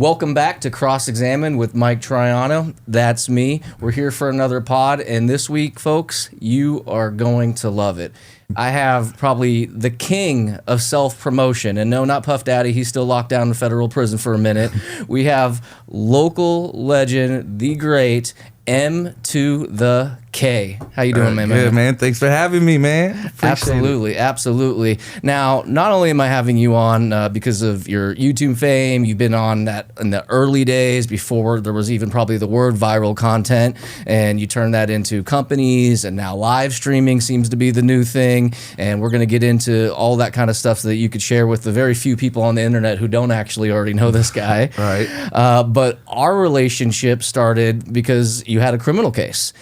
Welcome back to Cross Examine with Mike Troiano. That's me. We're here for another pod, and this week, folks, you are going to love it. I have probably the king of self-promotion, and no, not Puff Daddy. He's still locked down in federal prison for a minute. We have local legend, the great M to the K. How you doing, man? Good, man. Thanks for having me, man. Absolutely. Now, not only am I having you on because of your YouTube fame, you've been on that in the early days before there was even probably the word viral content, and you turned that into companies, and now live streaming seems to be the new thing, and we're going to get into all that kind of stuff so that you could share with the very few people on the internet who don't actually already know this guy. Right. But our relationship started because you had a criminal case.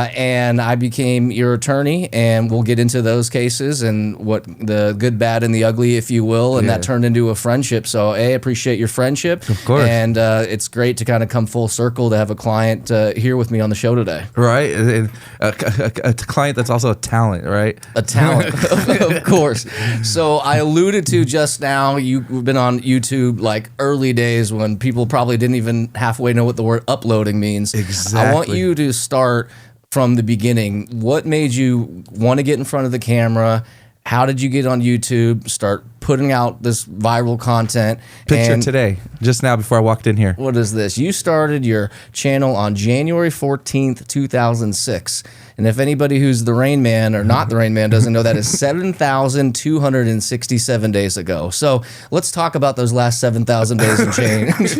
And I became your attorney, and we'll get into those cases and what the good, bad, and the ugly, if you will, and that turned into a friendship. So, I appreciate your friendship. Of course. And it's great to kind of come full circle to have a client here with me on the show today. Right. And a client that's also a talent, right? A talent, of course. So I alluded to just now, you've been on YouTube like early days when people probably didn't even halfway know what the word uploading means. Exactly. I want you to start from the beginning. What made you want to get in front of the camera? How did you get on YouTube, start putting out this viral content? Picture today, just now before I walked in here. What is this? You started your channel on January 14th, 2006. And if anybody who's the Rain Man or not the Rain Man doesn't know, that is 7,267 days ago. So let's talk about those last 7,000 days and change.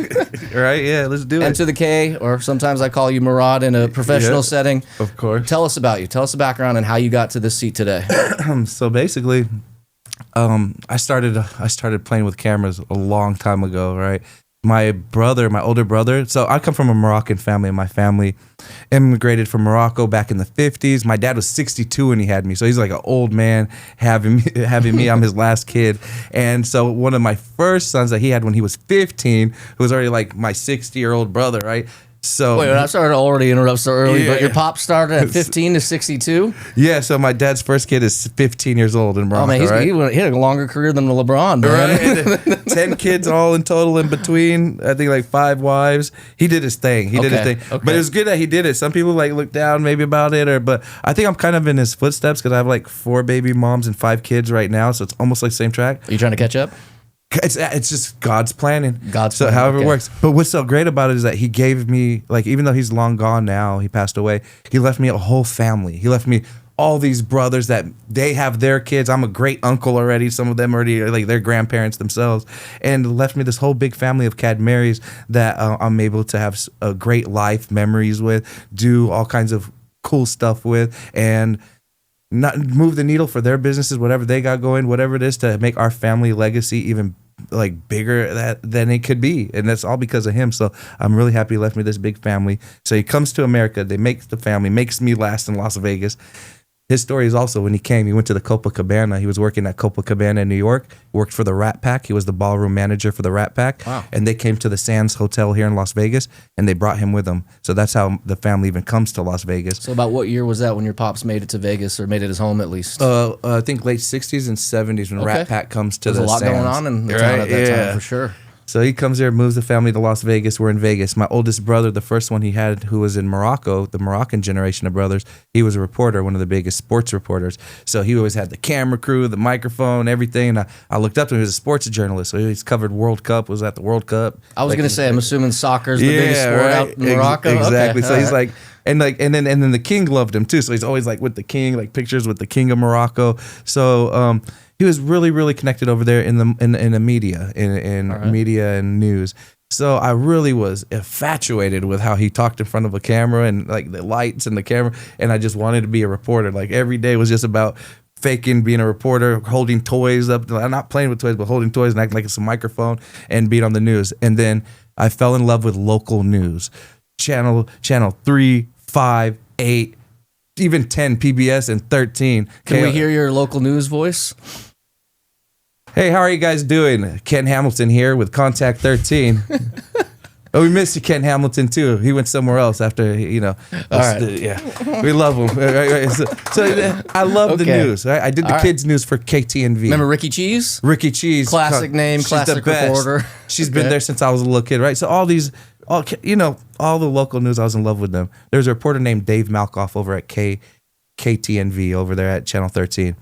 Right? Yeah, let's do it. M to the K, or sometimes I call you Murad in a professional setting. Of course. Tell us about you. Tell us the background and how you got to this seat today. So basically, I started playing with cameras a long time ago, right? My older brother, so I come from a Moroccan family, and my family immigrated from Morocco back in the 50s. My dad was 62 when he had me, so he's like an old man having me. I'm his last kid. And so one of my first sons that he had when he was 15, who was already like my 60-year-old brother, right? So wait, I started to already interrupt so early, but your pop started at 15 to 62? Yeah, so my dad's first kid is 15 years old in Morocco, right? He had a longer career than LeBron, man. Right? 10 kids all in total in between. I think like 5 wives. He did his thing. Okay. But it was good that he did it. Some people like look down maybe about it, but I think I'm kind of in his footsteps because I have like 4 baby moms and 5 kids right now, so it's almost like same track. Are you trying to catch up? It's just God's planning. So however it works. But what's so great about it is that he gave me, like, even though he's long gone now, he passed away, he left me a whole family. He left me all these brothers that they have their kids. I'm a great uncle already. Some of them already are like their grandparents themselves, and left me this whole big family of Cadmarys that I'm able to have a great life memories with, do all kinds of cool stuff with, and not move the needle for their businesses, whatever they got going, whatever it is, to make our family legacy even like bigger than it could be. And that's all because of him. So I'm really happy he left me this big family. So he comes to America, they make the family, makes me last in Las Vegas. His story is also when he came, he went to the Copacabana. He was working at Copacabana in New York, worked for the Rat Pack. He was the ballroom manager for the Rat Pack. Wow. And they came to the Sands Hotel here in Las Vegas, and they brought him with them. So that's how the family even comes to Las Vegas. So about what year was that when your pops made it to Vegas, or made it his home at least? I think late 60s and 70s when Rat Pack comes to the Sands. There's a lot going on in the town at that time, for sure. So he comes here, moves the family to Las Vegas. We're in Vegas. My oldest brother, the first one he had, who was in Morocco, the Moroccan generation of brothers, he was a reporter, one of the biggest sports reporters. So he always had the camera crew, the microphone, everything. And I looked up to him. He was a sports journalist. So he's covered World Cup, was at the World Cup. I was going to say, I'm assuming soccer's the biggest sport out in Morocco. Exactly. Okay. So he's like, and then the king loved him too. So he's always like with the king, like pictures with the king of Morocco. So he was really, really connected over there in the media, in media and news. So I really was infatuated with how he talked in front of a camera and like the lights and the camera. And I just wanted to be a reporter. Like every day was just about faking being a reporter, holding toys up, not playing with toys, but holding toys and acting like it's a microphone and being on the news. And then I fell in love with local news. Channel 3, 5, 8, even 10, PBS, and 13. Can we hear your local news voice? Hey, how are you guys doing? Ken Hamilton here with Contact 13. Oh, we miss you, Ken Hamilton, too. He went somewhere else after, All right. Yeah, we love him. Right. So I love the news. Right? I did the kids' news for KTNV. Remember Ricky Cheese? Ricky Cheese. Classic name, she's classic the best. reporter. She's been there since I was a little kid, right? So all the local news, I was in love with them. There's a reporter named Dave Malkoff over at KTNV over there at Channel 13.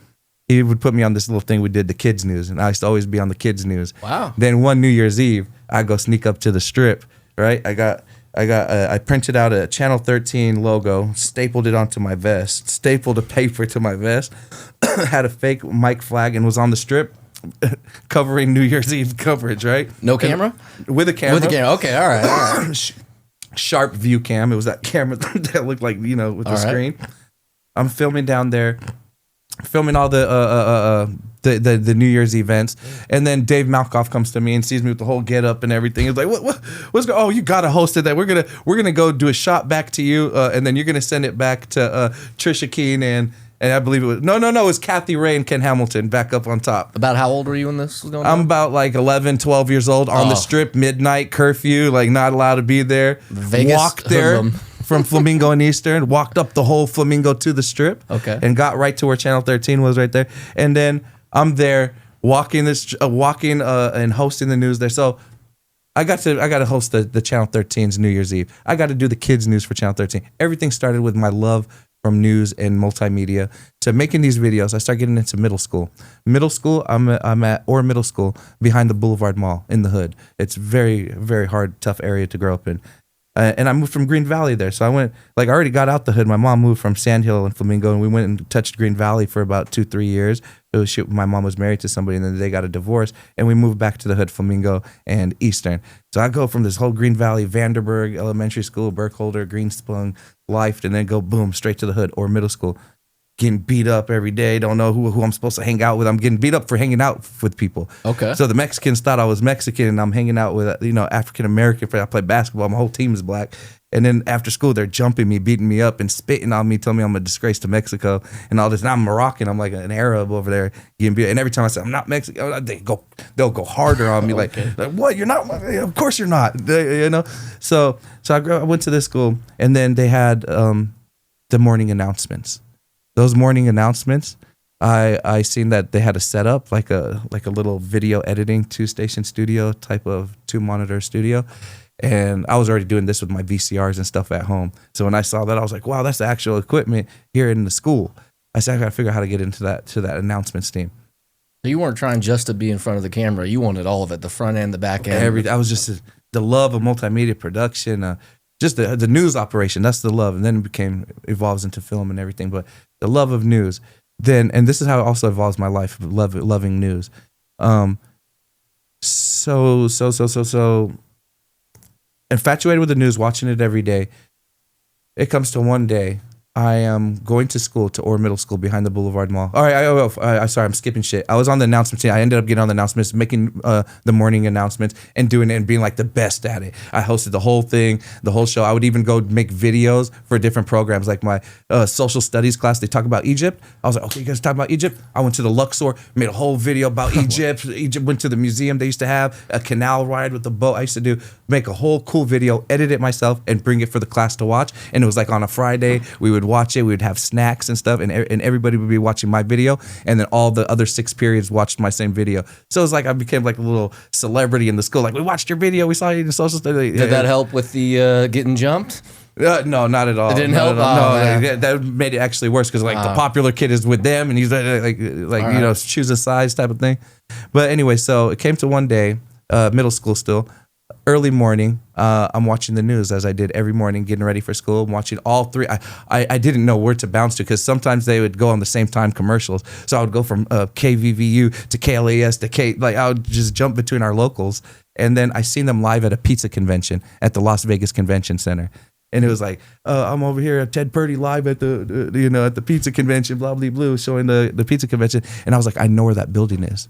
He would put me on this little thing we did, the kids' news, and I used to always be on the kids' news. Wow. Then one New Year's Eve, I go sneak up to the strip, right? I printed out a Channel 13 logo, stapled it onto my vest, stapled a paper to my vest, had a fake mic flag, and was on the strip covering New Year's Eve coverage, right? No camera? With a camera. With a camera. Okay, all right. Sharp view cam. It was that camera that looked like, with the screen. I'm filming down there, filming all the New Year's events, and then Dave Malkoff comes to me and sees me with the whole get up and everything. He's like, what's going? Oh, you gotta host it. That we're gonna go do a shot back to you, and then you're gonna send it back to Trisha Keene and I believe it was it was Kathy Ray and Ken Hamilton back up on top. About how old were you when this was going on? I'm about like 11, 12 years old on the strip, midnight curfew, like not allowed to be there. Vegas walked there hoodlum. from Flamingo and Eastern, walked up the whole Flamingo to the strip, and got right to where Channel 13 was right there. And then I'm there walking and hosting the news there. So I got to host the Channel 13's New Year's Eve. I got to do the kids news for Channel 13. Everything started with my love from news and multimedia to making these videos. I started getting into middle school. I'm at middle school behind the Boulevard Mall in the hood. It's very, very hard, tough area to grow up in. And I moved from Green Valley there. So I went, I already got out the hood. My mom moved from Sand Hill and Flamingo, and we went and touched Green Valley for about 2-3 years. My mom was married to somebody, and then they got a divorce, and we moved back to the hood, Flamingo and Eastern. So I go from this whole Green Valley, Vanderburg Elementary School, Burkholder, Greenspun, Life, and then go boom, straight to the hood or middle school. Getting beat up every day. Don't know who I'm supposed to hang out with. I'm getting beat up for hanging out with people. Okay. So the Mexicans thought I was Mexican, and I'm hanging out with African American. I play basketball. My whole team is black. And then after school, they're jumping me, beating me up, and spitting on me, telling me I'm a disgrace to Mexico and all this. And I'm Moroccan. I'm like an Arab over there getting beat. And every time I say I'm not Mexican, they'll go harder on me. Like what? You're not? Of course you're not. So I went to this school, and then they had the morning announcements. Those morning announcements, I seen that they had a setup like a little video editing 2-station studio type of 2-monitor studio. And I was already doing this with my VCRs and stuff at home. So when I saw that, I was like, wow, that's the actual equipment here in the school. I said, I got to figure out how to get into that announcements team. So you weren't trying just to be in front of the camera. You wanted all of it, the front end, the back end. I was just the love of multimedia production, just the news operation. That's the love. And then it evolves into film and everything. But the love of news. And this is how it also evolves my life, loving news. So infatuated with the news, watching it every day. It comes to one day, I am going to school, to Orr Middle School behind the Boulevard Mall. All right, sorry, I'm skipping shit. I was on the announcement team. I ended up getting on the announcements, making the morning announcements and doing it and being like the best at it. I hosted the whole thing, the whole show. I would even go make videos for different programs, like my social studies class. They talk about Egypt. I was like, okay, you guys talk about Egypt? I went to the Luxor, made a whole video about Egypt. Egypt, went to the museum. They used to have a canal ride with the boat. I used to make a whole cool video, edit it myself, and bring it for the class to watch. And it was like on a Friday, we would watch it. We would have snacks and stuff, and everybody would be watching my video, and then all the other 6 periods watched my same video. So it was like I became like a little celebrity in the school. Like, we watched your video, we saw you in social studies. Did that help with the getting jumped? No, not at all. It didn't help. That made it actually worse because the popular kid is with them, and he's like choose a size type of thing. But anyway, so it came to one day, middle school still. Early morning, I'm watching the news as I did every morning, getting ready for school. I'm watching all 3. I didn't know where to bounce to because sometimes they would go on the same time commercials. So I would go from KVVU to KLAS to I would just jump between our locals. And then I seen them live at a pizza convention at the Las Vegas Convention Center. And it was like, I'm over here at Ted Purdy live at the pizza convention, blah, blah, blah, showing the pizza convention. And I was like, I know where that building is.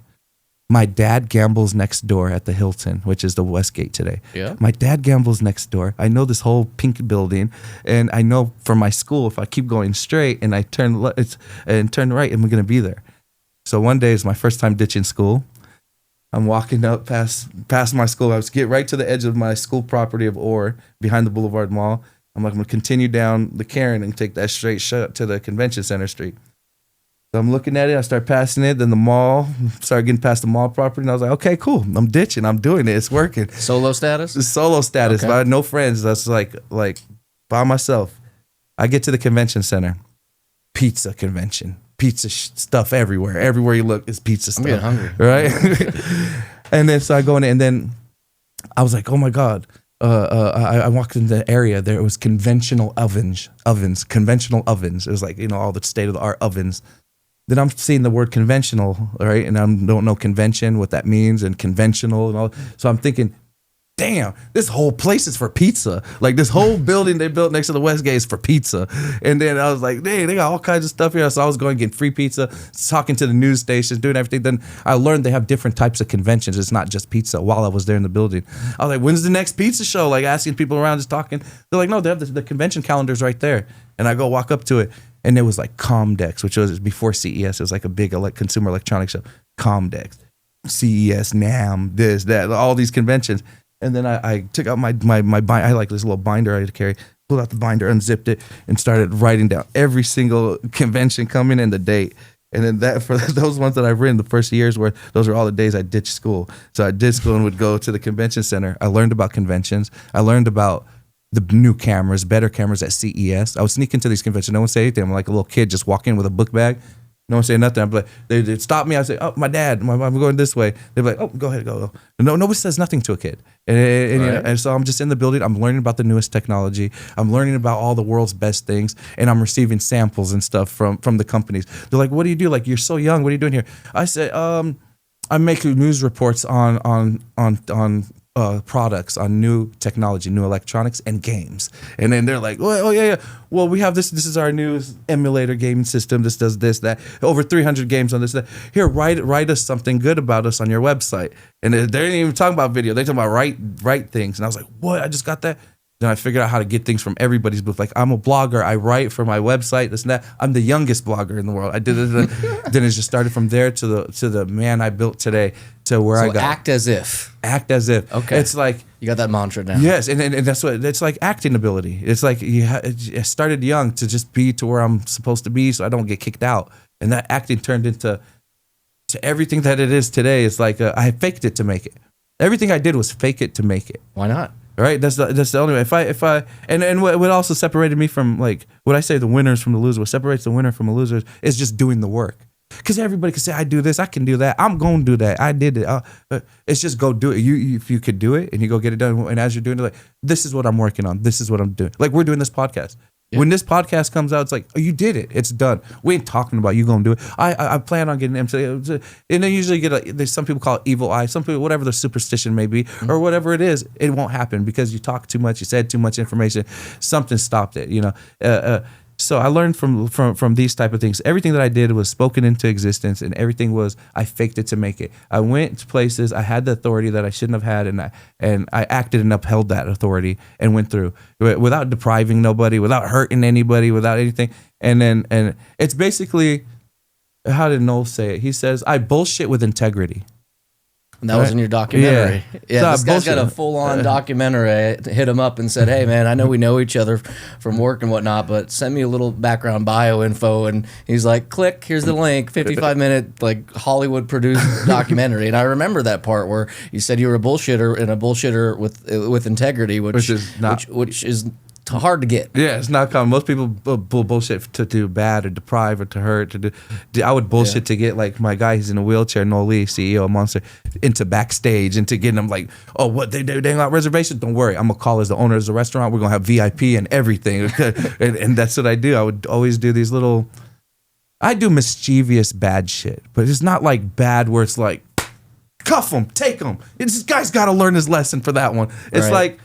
My dad gambles next door at the Hilton, which is the Westgate today. Yeah. My dad gambles next door. I know this whole pink building, and I know from my school, if I keep going straight and I turn right, I'm going to be there. So one day is my first time ditching school. I'm walking up past my school. I was get right to the edge of my school property of Orr, behind the Boulevard Mall. I'm like, I'm gonna continue down the Karen and take that straight shot to the Convention Center Street. So I'm looking at it. I start passing it. Then the mall. Started getting past the mall property, and I was like, okay, cool. I'm ditching. I'm doing it. It's working. Solo status? It's solo status. Okay. But I had no friends. That's like by myself. I get to the convention center. Pizza convention. Pizza stuff everywhere. Everywhere you look is pizza stuff. I'm getting hungry. Right? And then so I go in, and then I was like, oh my God. I walked in the area. There was conventional ovens. Conventional ovens. It was like, all the state of the art ovens. Then I'm seeing the word conventional, right? And I don't know convention, what that means, and conventional and all. So I'm thinking, damn, this whole place is for pizza. Like this whole building they built next to the Westgate is for pizza. And then I was like, dang, they got all kinds of stuff here. So I was going getting free pizza, talking to the news stations, doing everything. Then I learned they have different types of conventions. It's not just pizza while I was there in the building. I was like, when's the next pizza show? Like asking people around, just talking. They're like, no, they have the convention calendars right there. And I go walk up to it. And it was like Comdex, which was before CES. It was like a big consumer electronics show. Comdex, CES, NAMM, this, that, all these conventions. And then I took out my binder. I had like this little binder I had to carry. Pulled out the binder, unzipped it, and started writing down every single convention coming and the date. And then that for those ones that I've written, the first years where those are all the days I ditched school. So I ditched school and would go to the convention center. I learned about conventions. I learned about the new cameras, better cameras at CES. I would sneak into these conventions. No one say anything. I'm like a little kid just walking in with a book bag. No one say nothing. I'm like, they'd stop me. I'd say, oh, my dad, I'm going this way. They'd be like, oh, go ahead, go. No, nobody says nothing to a kid. And so I'm just in the building. I'm learning about the newest technology. I'm learning about all the world's best things. And I'm receiving samples and stuff from the companies. They're like, what do you do? Like, you're so young. What are you doing here? I said, I make news reports on products, on new technology, new electronics, and games. And then they're like, oh yeah. Well, we have this. This is our new emulator gaming system. This does this, that. Over 300 games on this, that. Here, write us something good about us on your website. And they didn't even talk about video. They talking about write things. And I was like, what? I just got that. Then I figured out how to get things from everybody's booth. Like, I'm a blogger. I write for my website, this and that. I'm the youngest blogger in the world. I did it. Then it just started from there to the man I built today to where I got. Act as if. Act as if. Okay. It's like. You got that mantra now. Yes, and that's what it's like. Acting ability. It's like I started young to just be to where I'm supposed to be, so I don't get kicked out. And that acting turned into everything that it is today. It's like I faked it to make it. Everything I did was fake it to make it. Why not? Right? That's the only way. If I and what also separated me from, like, what I say, the winners from the losers. What separates the winner from the losers is just doing the work. Because everybody can say, I do this, I can do that, I'm going to do that, I did it. It's just go do it. You if you could do it and you go get it done, and as you're doing it, like, this is what I'm working on, this is what I'm doing. Like, we're doing this podcast. Yeah. When this podcast comes out, it's like, oh, you did it, it's done. We ain't talking about you going to do it. I plan on getting them to, and then usually there's some people call it evil eye, some people, whatever the superstition may be, or whatever it is, it won't happen because you talk too much, you said too much information, something stopped it, So I learned from these type of things. Everything that I did was spoken into existence, and everything was, I faked it to make it. I went to places, I had the authority that I shouldn't have had, and I acted and upheld that authority and went through without depriving nobody, without hurting anybody, without anything. And it's basically, how did Noel say it? He says, I bullshit with integrity. And that was in your documentary. Yeah, this guy's got a bullshit. full-on documentary. I hit him up and said, hey, man, I know we know each other from work and whatnot, but send me a little background bio info. And he's like, click, here's the link, 55-minute, like, Hollywood-produced documentary. And I remember that part where you said you were a bullshitter, and a bullshitter with integrity, which is not... which is hard to get. Yeah, it's not common. Most people bullshit to do bad or deprive or to hurt. I would bullshit to get, like, my guy who's in a wheelchair, Noel Lee, CEO of Monster, into backstage, into getting them like, oh, what, they got reservations? Don't worry, I'm gonna call as the owner of the restaurant. We're gonna have VIP and everything. and that's what I do. I would always do these little. I do mischievous bad shit, but it's not like bad where it's like, cuff him, take him. This guy's got to learn his lesson for that one. It's like,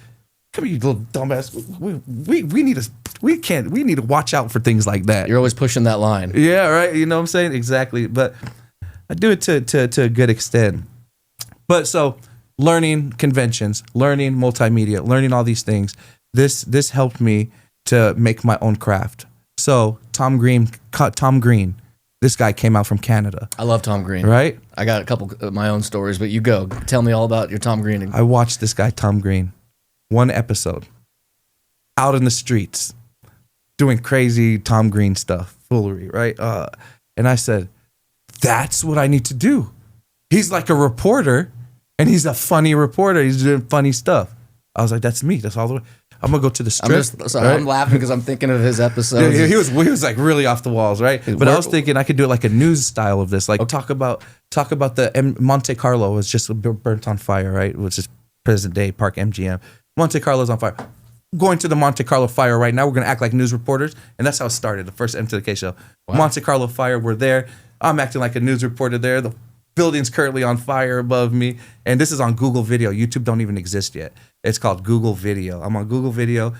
come here, you little dumbass. We need to watch out for things like that. You're always pushing that line. Yeah, right. You know what I'm saying? Exactly. But I do it to a good extent. But so learning conventions, learning multimedia, learning all these things, this helped me to make my own craft. So Tom Green, This guy came out from Canada. I love Tom Green. Right? I got a couple of my own stories, but you go. Tell me all about your Tom Green. I watched this guy, Tom Green, one episode, out in the streets, doing crazy Tom Green stuff, foolery, right? And I said, that's what I need to do. He's like a reporter, and he's a funny reporter. He's doing funny stuff. I was like, that's me. That's all the way. I'm gonna go to the strip. I'm laughing because I'm thinking of his episodes. Yeah, he was like really off the walls, right? But I was thinking I could do it like a news style of this, like talk about the Monte Carlo was just burnt on fire, right? Which is present day Park MGM. Monte Carlo's on fire. Going to the Monte Carlo fire right now. We're gonna act like news reporters, and that's how it started. The first MTK show, wow. Monte Carlo fire. We're there. I'm acting like a news reporter there. The building's currently on fire above me, and this is on Google Video. YouTube don't even exist yet. It's called Google Video. I'm on Google Video.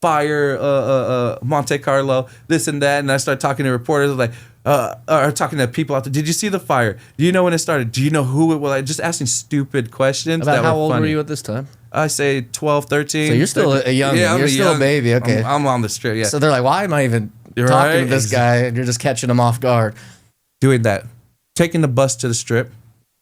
Fire, Monte Carlo, this and that, and I start talking to reporters like, or talking to people out there. Did you see the fire? Do you know when it started? Do you know who it was? Like, just asking stupid questions. About how old were you at this time? I say 12, 13. So you're still a young. Yeah, you're still a baby. Okay, I'm on the strip. Yeah. So they're like, why am I even talking to this guy? And you're just catching him off guard. Doing that, taking the bus to the strip.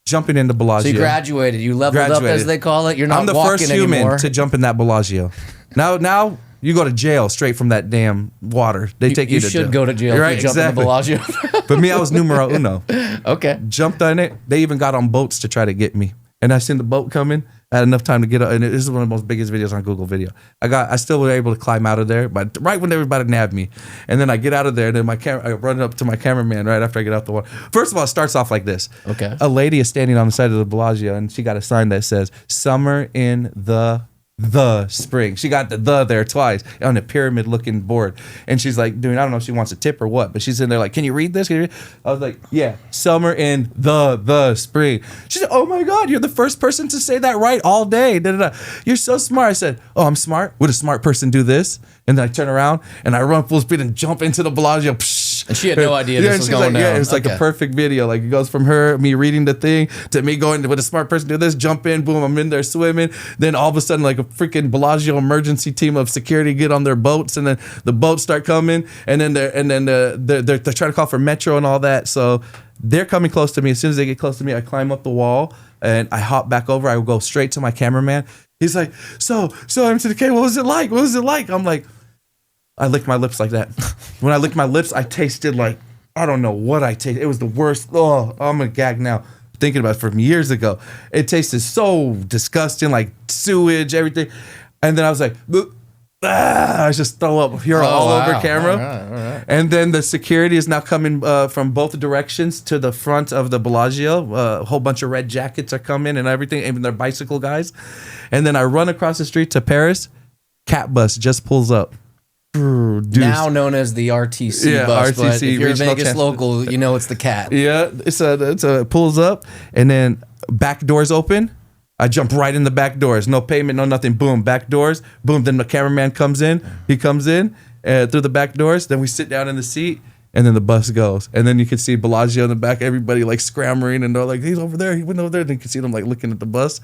Jumping into Bellagio. So you graduated. You leveled up, as they call it. You're not I'm the walking first human anymore. to jump in that Bellagio. Now you go to jail straight from that damn water. They take you to jail. You should go to jail if you jump in the Bellagio. But me, I was numero uno. Okay. Jumped on it. They even got on boats to try to get me. And I seen the boat coming. I had enough time to get up. And this is one of the most biggest videos on Google Video. I still was able to climb out of there, but right when they were about to nab me. And then I get out of there, and then I run up to my cameraman right after I get out the water. First of all, it starts off like this. Okay. A lady is standing on the side of the Bellagio, and she got a sign that says, "Summer in the spring." She got the there twice on a pyramid looking board. And she's like I don't know if she wants a tip or what, but she's in there like, "Can you read this?" I was like, "Yeah, summer in the spring." She said, "Oh my God, you're the first person to say that right all day. Da-da-da. You're so smart." I said, "Oh, I'm smart? Would a smart person do this?" And then I turn around and I run full speed and jump into the Bellagio. And she had no idea this was going down. Yeah, it's like a perfect video. Like it goes from me reading the thing to me going, "Would a smart person do this?" Jump in, boom, I'm in there swimming. Then all of a sudden, like a freaking Bellagio emergency team of security get on their boats, and then the boats start coming, and then they're trying to call for Metro and all that. So they're coming close to me. As soon as they get close to me, I climb up the wall and I hop back over. I go straight to my cameraman. He's like, "So MTK, what was it like? What was it like?" I'm like, I licked my lips like that. When I licked my lips, I tasted like, I don't know what I tasted. It was the worst. Oh, I'm a gag now. Thinking about it from years ago. It tasted so disgusting, like sewage, everything. And then I was like, I just throw up here all over camera. All right. And then the security is now coming from both directions to the front of the Bellagio. A whole bunch of red jackets are coming and everything, even their bicycle guys. And then I run across the street to Paris. Cat bus just pulls up. Now known as the RTC bus, but if you're a Vegas local, you know it's the Cat. Yeah, it pulls up, and then back doors open. I jump right in the back doors. No payment, no nothing. Boom, back doors. Boom, then the cameraman comes in. He comes in through the back doors. Then we sit down in the seat, and then the bus goes. And then you can see Bellagio in the back, everybody like scrambling, and they're like, "He's over there, he went over there." Then you can see them like looking at the bus.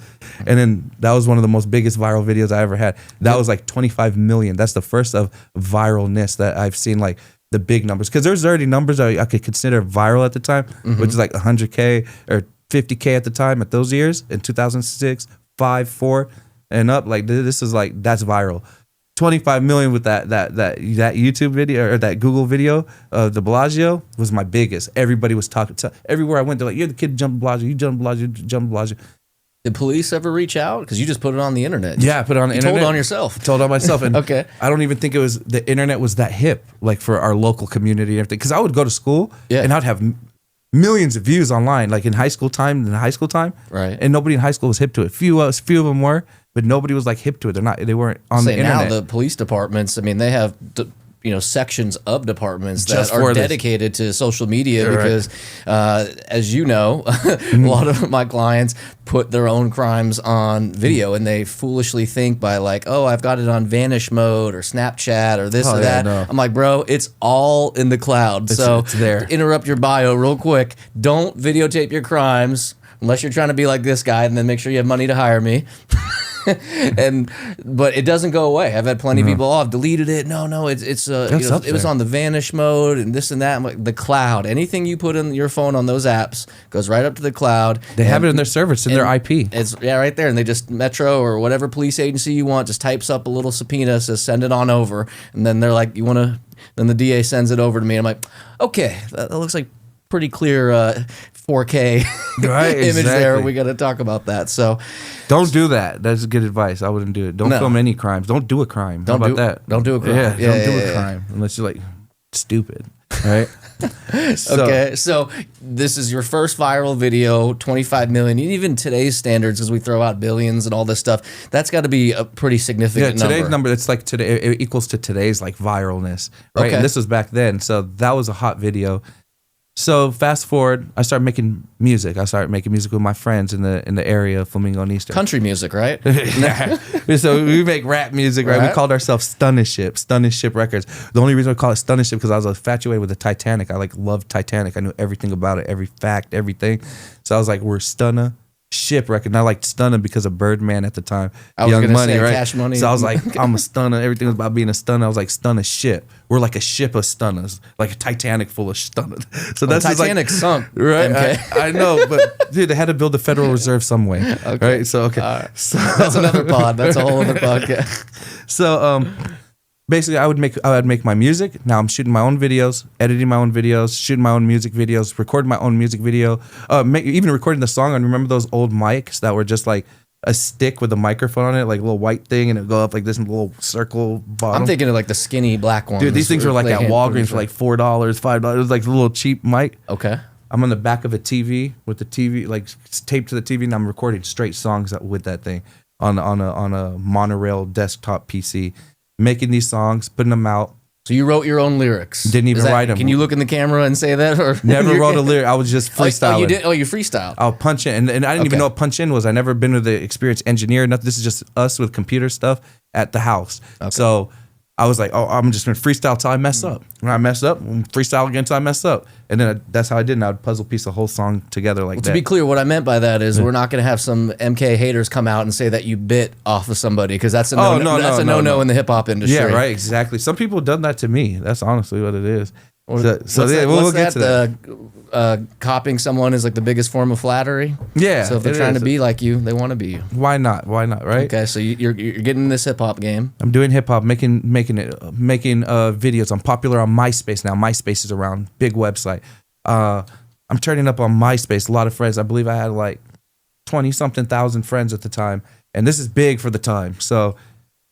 And then that was one of the most biggest viral videos I ever had. That was like 25 million. That's the first of viralness that I've seen, like the big numbers. Because there's already numbers I could consider viral at the time, which is like 100K or 50K at the time at those years in 2006, 5, 4 and up. Like this is like, that's viral. 25 million with that YouTube video or that Google video of the Bellagio was my biggest. Everybody was talking to everywhere I went. They're like, "You're the kid who jumped Bellagio. You jumped Bellagio. You jumped Bellagio." Did police ever reach out? Because you just put it on the internet. Yeah, I put it on the internet. Told on yourself. Told on myself. And okay. I don't even think the internet was that hip, like for our local community and everything. Because I would go to school and I'd have millions of views online, like in high school time. Right. And nobody in high school was hip to it. Few of them were. But nobody was like hip to it. They weren't on the internet. Now the police departments, I mean, they have sections of departments that are dedicated to social media because, as you know, a lot of my clients put their own crimes on video, and they foolishly think by like, "Oh, I've got it on vanish mode or Snapchat or this or that." No. I'm like, bro, it's all in the cloud. It's there. To interrupt your bio real quick, don't videotape your crimes unless you're trying to be like this guy, and then make sure you have money to hire me. But it doesn't go away. I've had plenty of people, I've deleted it. No, it was on the vanish mode and this and that. I'm like, the cloud. Anything you put in your phone on those apps goes right up to the cloud. They have it in their server. It's in their IP. It's right there. And they just, Metro or whatever police agency you want, just types up a little subpoena, says send it on over. And then they're like, you want to, then the DA sends it over to me. I'm like, okay, that looks like pretty clear 4K image there. We got to talk about that. So don't do that. That's good advice. I wouldn't do it. Don't film any crimes. Don't do a crime. How about that? Don't do a crime. Don't do a crime unless you're like stupid, right? Okay, so this is your first viral video, 25 million. Even today's standards, as we throw out billions and all this stuff, that's got to be a pretty significant number. Today's number, it's like today, it equals to today's like viralness, right? Okay. And this was back then, so that was a hot video. So fast forward, I started making music. I started making music with my friends in the area of Flamingo and Eastern. Country music, right? So we make rap music, right? We called ourselves Stunnership Records. The only reason I call it Stunnership because I was infatuated with the Titanic. I like loved Titanic. I knew everything about it, every fact, everything. So I was like, we're Ship Record. And I liked Stunner because of Birdman at the time. I was Young gonna Money, say right? Cash Money. So I was like, I'm a stunner. Everything was about being a stunner. I was like, Stunner Ship. We're like a ship of stunners, like a Titanic full of stunners. So that's Titanic sunk, right? MK. I know, but dude, they had to build the Federal Reserve some way, right? So so that's another pod. That's a whole other podcast. So basically, I would make my music. Now I'm shooting my own videos, editing my own videos, shooting my own music videos, recording my own music video, even recording the song. And remember those old mics that were just like a stick with a microphone on it, like a little white thing, and it'd go up like this in a little circle bottom. I'm thinking of like the skinny black ones. Dude, these things were like at Walgreens for like $4, $5. It was like a little cheap mic. Okay. I'm on the back of a TV with the TV like taped to the TV, and I'm recording straight songs with that thing on a monorail desktop PC, making these songs, putting them out. So you wrote your own lyrics? Didn't even write them. Can you look in the camera and say that? Or never wrote a lyric. I was just freestyling. Oh, you did? Oh, you freestyled. I'll punch in, and I didn't even know what punch in was. I never been with the experienced engineer. Nothing. This is just us with computer stuff at the house. Okay. So I was like, oh, I'm just gonna freestyle till I mess up. When I mess up, freestyle again till I mess up, and then that's how I did. And I would puzzle piece the whole song together like that. To be clear, what I meant by that is we're not gonna have some MK haters come out and say that you bit off of somebody, because that's a no-no in the hip hop industry. Yeah, right, exactly. Some people have done that to me. That's honestly what it is. We'll get to that. Copying someone is like the biggest form of flattery. Yeah. So if they're trying to be like you, they want to be you. Why not? Why not? Right. Okay. So you're getting in this hip hop game. I'm doing hip hop, making videos. I'm popular on MySpace now. MySpace is around, big website. I'm turning up on MySpace. A lot of friends. I believe I had like 20-something thousand friends at the time, and this is big for the time. So.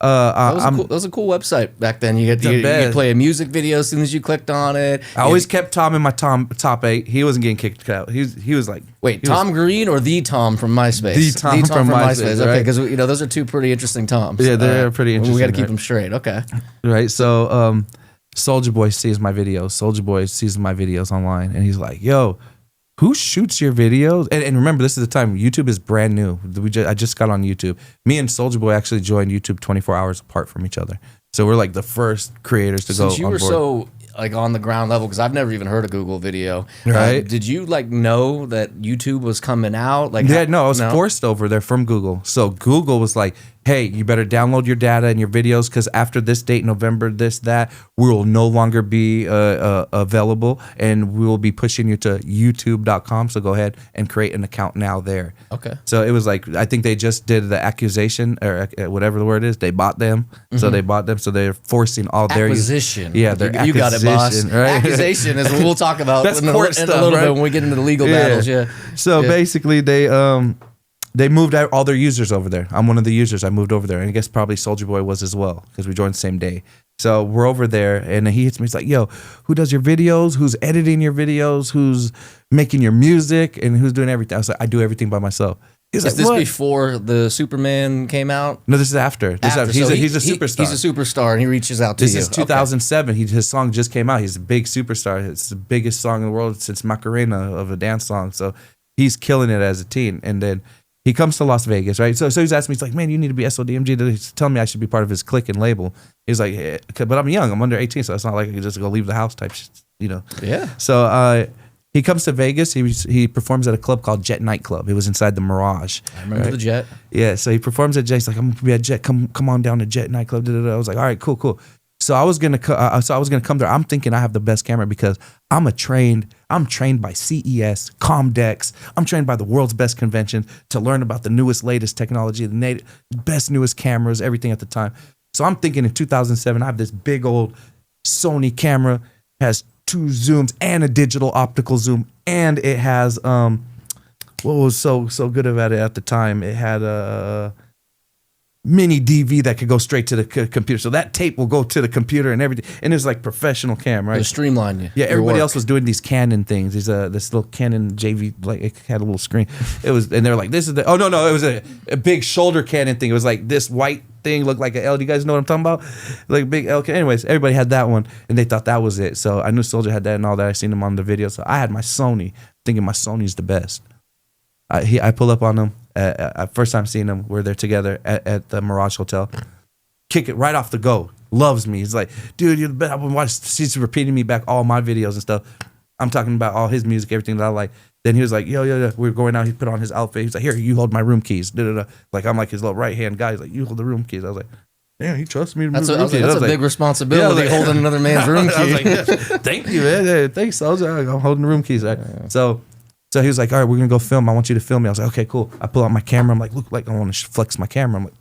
That was a cool website back then. You could play a music video as soon as you clicked on it. I always kept Tom in my top 8. He wasn't getting kicked out. He was like, wait, Tom Green or the Tom from MySpace? The Tom from MySpace. Okay, because those are two pretty interesting Toms. Yeah, they're pretty interesting. We got to keep them straight. Okay. Right. So Soulja Boy sees my videos. Soulja Boy sees my videos online, and he's like, "Yo, who shoots your videos?" And remember, this is the time YouTube is brand new. I just got on YouTube. Me and Soulja Boy actually joined YouTube 24 hours apart from each other. So we're like the first creators to go on board. Since you were so like on the ground level, because I've never even heard of Google Video. Right? Did you like know that YouTube was coming out? Like, I was forced over there from Google. So Google was like, hey, you better download your data and your videos, because after this date, November, this, that, we will no longer be available, and we will be pushing you to youtube.com. So go ahead and create an account now there. Okay. So it was like, I think they just did the accusation, or whatever the word is. They bought them. Mm-hmm. So they bought them. So they're forcing all their acquisition. Yeah, their you got it, boss. Right? Accusation is what we'll talk about That's in a court stuff, little right? bit when we get into the legal battles. Yeah. So basically, they moved out all their users over there. I'm one of the users. I moved over there, and I guess probably Soulja Boy was as well, because we joined the same day. So we're over there, and he hits me. He's like, "Yo, who does your videos? Who's editing your videos? Who's making your music? And who's doing everything?" I was like, "I do everything by myself." Is this before the Superman came out? No, this is after. He's a superstar. He's a superstar, and he reaches out to you. This is 2007. Okay. His song just came out. He's a big superstar. It's the biggest song in the world since Macarena, of a dance song. So he's killing it as a teen. And then he comes to Las Vegas, right? So he's asking me, he's like, "Man, you need to be SODMG." He's telling me I should be part of his clique and label. He's like, hey, but I'm young. I'm under 18, so it's not like I can just go leave the house type shit, Yeah. So He comes to Vegas. He performs at a club called Jet Nightclub. It was inside the Mirage. I remember the Jet. Yeah, so he performs at Jet. He's like, I'm gonna be at Jet. Come on down to Jet Nightclub. I was like, all right, cool. So I was gonna come there. I'm thinking I have the best camera because I'm trained by CES, Comdex. I'm trained by the world's best convention to learn about the newest, latest technology, the best, newest cameras, everything at the time. So I'm thinking in 2007, I have this big old Sony camera, has 2 zooms and a digital optical zoom, and it has what was so good about it at the time? It had a mini DV that could go straight to the computer. So that tape will go to the computer and everything. And it was like professional cam, right? To streamline you. Yeah, everybody else was doing these Canon things. These this little Canon JV, like it had a little screen. It was, and they were like, this is the, oh no, it was a big shoulder Canon thing. It was like this white thing looked like an L. Do you guys know what I'm talking about? Like big L. Anyways, everybody had that one and they thought that was it. So I knew Soulja had that and all that. I seen him on the video. So I had my Sony, thinking my Sony's the best. I pull up on him. First time seeing him, we're there together at the Mirage Hotel. Kick it right off the go. Loves me. He's like, dude, you're the best. I've been watching. He's repeating me back all my videos and stuff. I'm talking about all his music, everything that I like. Then he was like, yo. We're going out. He put on his outfit. He's like, here, you hold my room keys. Da-da-da. Like, I'm like his little right hand guy. He's like, you hold the room keys. I was like, damn, he trusts me to move room keys. That's a big responsibility, holding another man's room key. I was like, yeah, thank you, man. Yeah, thanks, Soulja. I'm holding the room keys. Right? Yeah. So he was like, all right, we're going to go film. I want you to film me. I was like, okay, cool. I pull out my camera. I'm like, look, like I want to flex my camera. I'm like,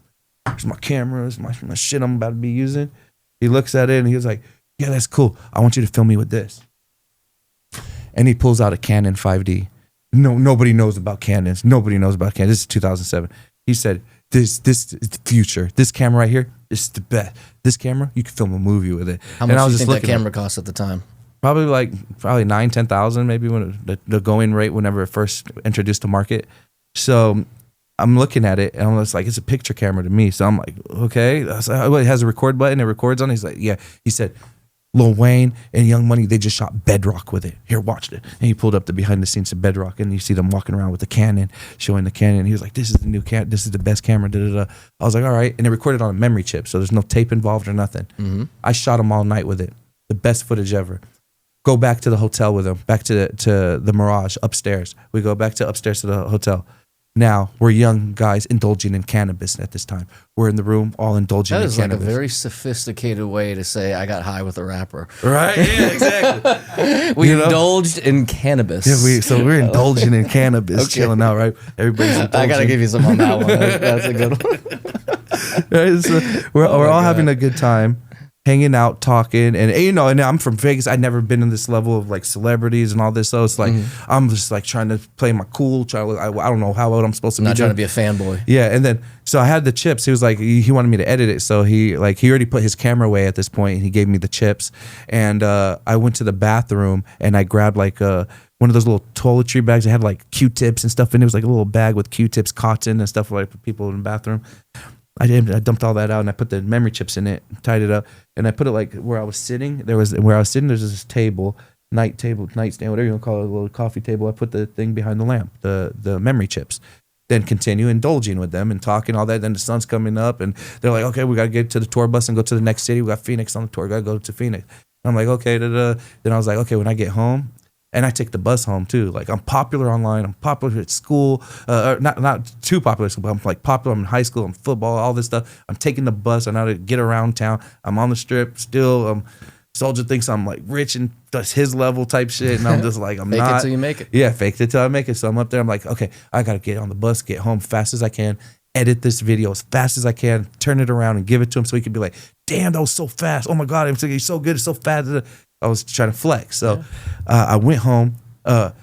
here's my camera. Here's my shit I'm about to be using. He looks at it and he was like, yeah, that's cool. I want you to film me with this. And he pulls out a Canon 5D. No, nobody knows about Canons. Nobody knows about Canons. This is 2007. He said, this is the future. This camera right here is the best. This camera, you can film a movie with it. How much do you think that camera cost at the time? Probably 9,000-10,000 maybe when the going rate whenever it first introduced to market. So I'm looking at it and I'm just like, it's a picture camera to me. So I'm like, okay. I was like, oh, it has a record button. It records on it. He's like, yeah. He said, Lil Wayne and Young Money, they just shot Bedrock with it. Here, watch it. And he pulled up the behind the scenes of Bedrock and you see them walking around with the Canon, showing the Canon. He was like, this is the new Canon. This is the best camera. Da-da-da. I was like, all right. And it recorded on a memory chip. So there's no tape involved or nothing. Mm-hmm. I shot him all night with it. The best footage ever. Go back to the hotel with him, back to the Mirage upstairs. We go back to upstairs to the hotel. Now, we're young guys indulging in cannabis at this time. We're in the room all indulging in cannabis. That is like a very sophisticated way to say I got high with a rapper. Right? Yeah, exactly. We indulged in cannabis. Yeah, so we're indulging in cannabis, chilling out, right? Everybody's indulging. I got to give you some on that one. That's a good one. Right, so we're all having a good time. Hanging out, talking, and and I'm from Vegas. I'd never been in this level of like celebrities and all this. So it's like I'm just like trying to play my cool. I don't know how old I'm supposed to be. Not trying to be a fanboy. Yeah, and then so I had the chips. He was like, he wanted me to edit it, so he already put his camera away at this point, and he gave me the chips. And I went to the bathroom and I grabbed like one of those little toiletry bags that had like Q-tips and stuff in it. It was like a little bag with Q-tips, cotton and stuff for like people in the bathroom. I dumped all that out and I put the memory chips in it, tied it up, and I put it like where I was sitting. There's this table, nightstand, whatever you want to call it, a little coffee table. I put the thing behind the lamp, the memory chips. Then continue indulging with them and talking all that. Then the sun's coming up and they're like, okay, we got to get to the tour bus and go to the next city. We got Phoenix on the tour. Got to go to Phoenix. And I'm like, okay. Then I was like, okay, when I get home, and I take the bus home too. Like I'm popular online. I'm popular at school. Not too popular, but I'm like popular. I'm in high school. I'm football. All this stuff. I'm taking the bus. I know how to get around town. I'm on the strip still. Soulja thinks I'm like rich and does his level type shit, and I'm just like I'm fake not. Fake it till you make it. Yeah, fake it till I make it. So I'm up there. I'm like, okay, I gotta get on the bus, get home fast as I can, edit this video as fast as I can, turn it around and give it to him so he could be like, damn, that was so fast. Oh my god, he's so good. It's so fast. I was trying to flex. So I went home. But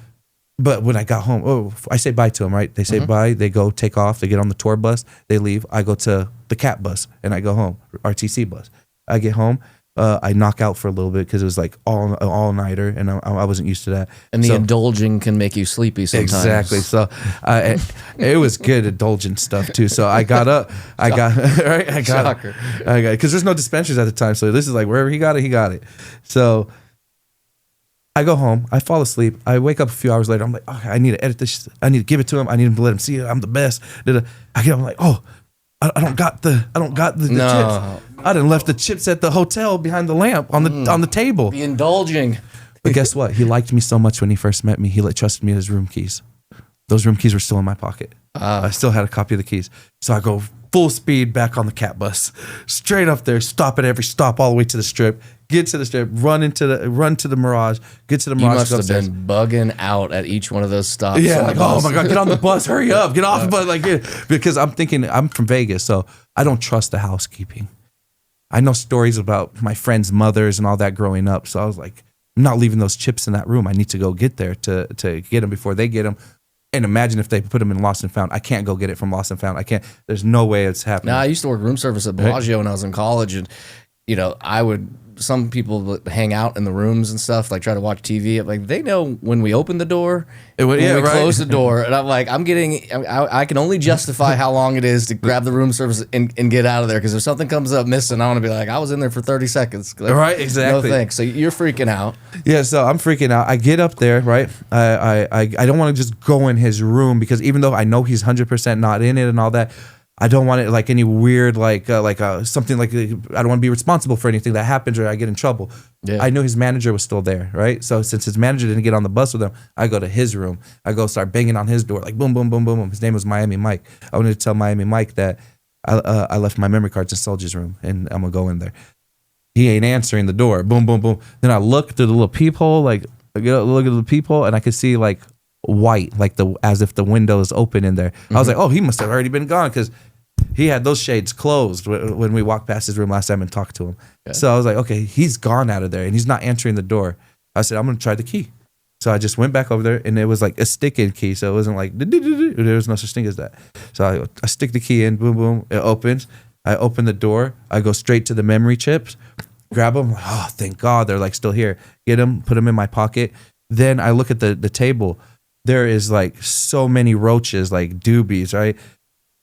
when I got home, I say bye to them, right? They say bye. They go take off. They get on the tour bus. They leave. I go to the CAT bus and I go home, RTC bus. I get home. I knock out for a little bit because it was like all nighter and I wasn't used to that. And the indulging can make you sleepy sometimes. Exactly. So it was good indulgent stuff too. So I got up. I got because there's no dispensaries at the time. So this is like wherever he got it. So I go home. I fall asleep. I wake up a few hours later. I'm like, okay, I need to edit this. I need to give it to him. I need him to let him see it. I'm the best. I get up. I'm like, oh, I don't got the chips. I done left the chips at the hotel behind the lamp on the table. The indulging. But guess what? He liked me so much when he first met me. He trusted me with his room keys. Those room keys were still in my pocket. I still had a copy of the keys. So I go full speed back on the cat bus, straight up there, stop at every stop all the way to the strip, get to the strip, run to the Mirage, get to the Mirage. You must have been bugging out at each one of those stops. Yeah, like, oh my God, get on the bus, hurry up, get off the bus. Like, because I'm thinking, I'm from Vegas, so I don't trust the housekeeping. I know stories about my friends' mothers and all that growing up. So I was like, I'm not leaving those chips in that room. I need to go get there to get them before they get them. And imagine if they put them in Lost and Found. I can't go get it from Lost and Found. I can't. There's no way it's happening. Now, I used to work room service at Bellagio when I was in college, and some people would hang out in the rooms and stuff, like try to watch TV. Like, they know when we open the door, when we close the door, and I'm like, I can only justify how long it is to grab the room service and get out of there, because if something comes up missing, I want to be like, I was in there for 30 seconds. Like, right, exactly. No thanks. So you're freaking out. Yeah, so I'm freaking out. I get up there, right? I don't want to just go in his room, because even though I know he's 100% not in it and all that, I don't want it like any weird, something like, I don't want to be responsible for anything that happens or I get in trouble. Yeah. I knew his manager was still there, right? So since his manager didn't get on the bus with him, I go to his room. I go start banging on his door, like boom, boom, boom, boom, boom. His name was Miami Mike. I wanted to tell Miami Mike that I left my memory cards in Soulja's room and I'm going to go in there. He ain't answering the door. Boom, boom, boom. Then I look through the little peephole, like I look at the peephole, and I could see like white, like as if the window is open in there. Mm-hmm. I was like, oh, he must have already been gone, because he had those shades closed when we walked past his room last time and talked to him. Okay. So I was like, okay, he's gone out of there and he's not answering the door. I said, I'm going to try the key. So I just went back over there, and it was like a stick-in key. So it wasn't like, there was no such thing as that. So I stick the key in, boom, boom, it opens. I open the door. I go straight to the memory chips, grab them. Oh, thank God they're like still here. Get them, put them in my pocket. Then I look at the table. There is like so many roaches, like doobies, right?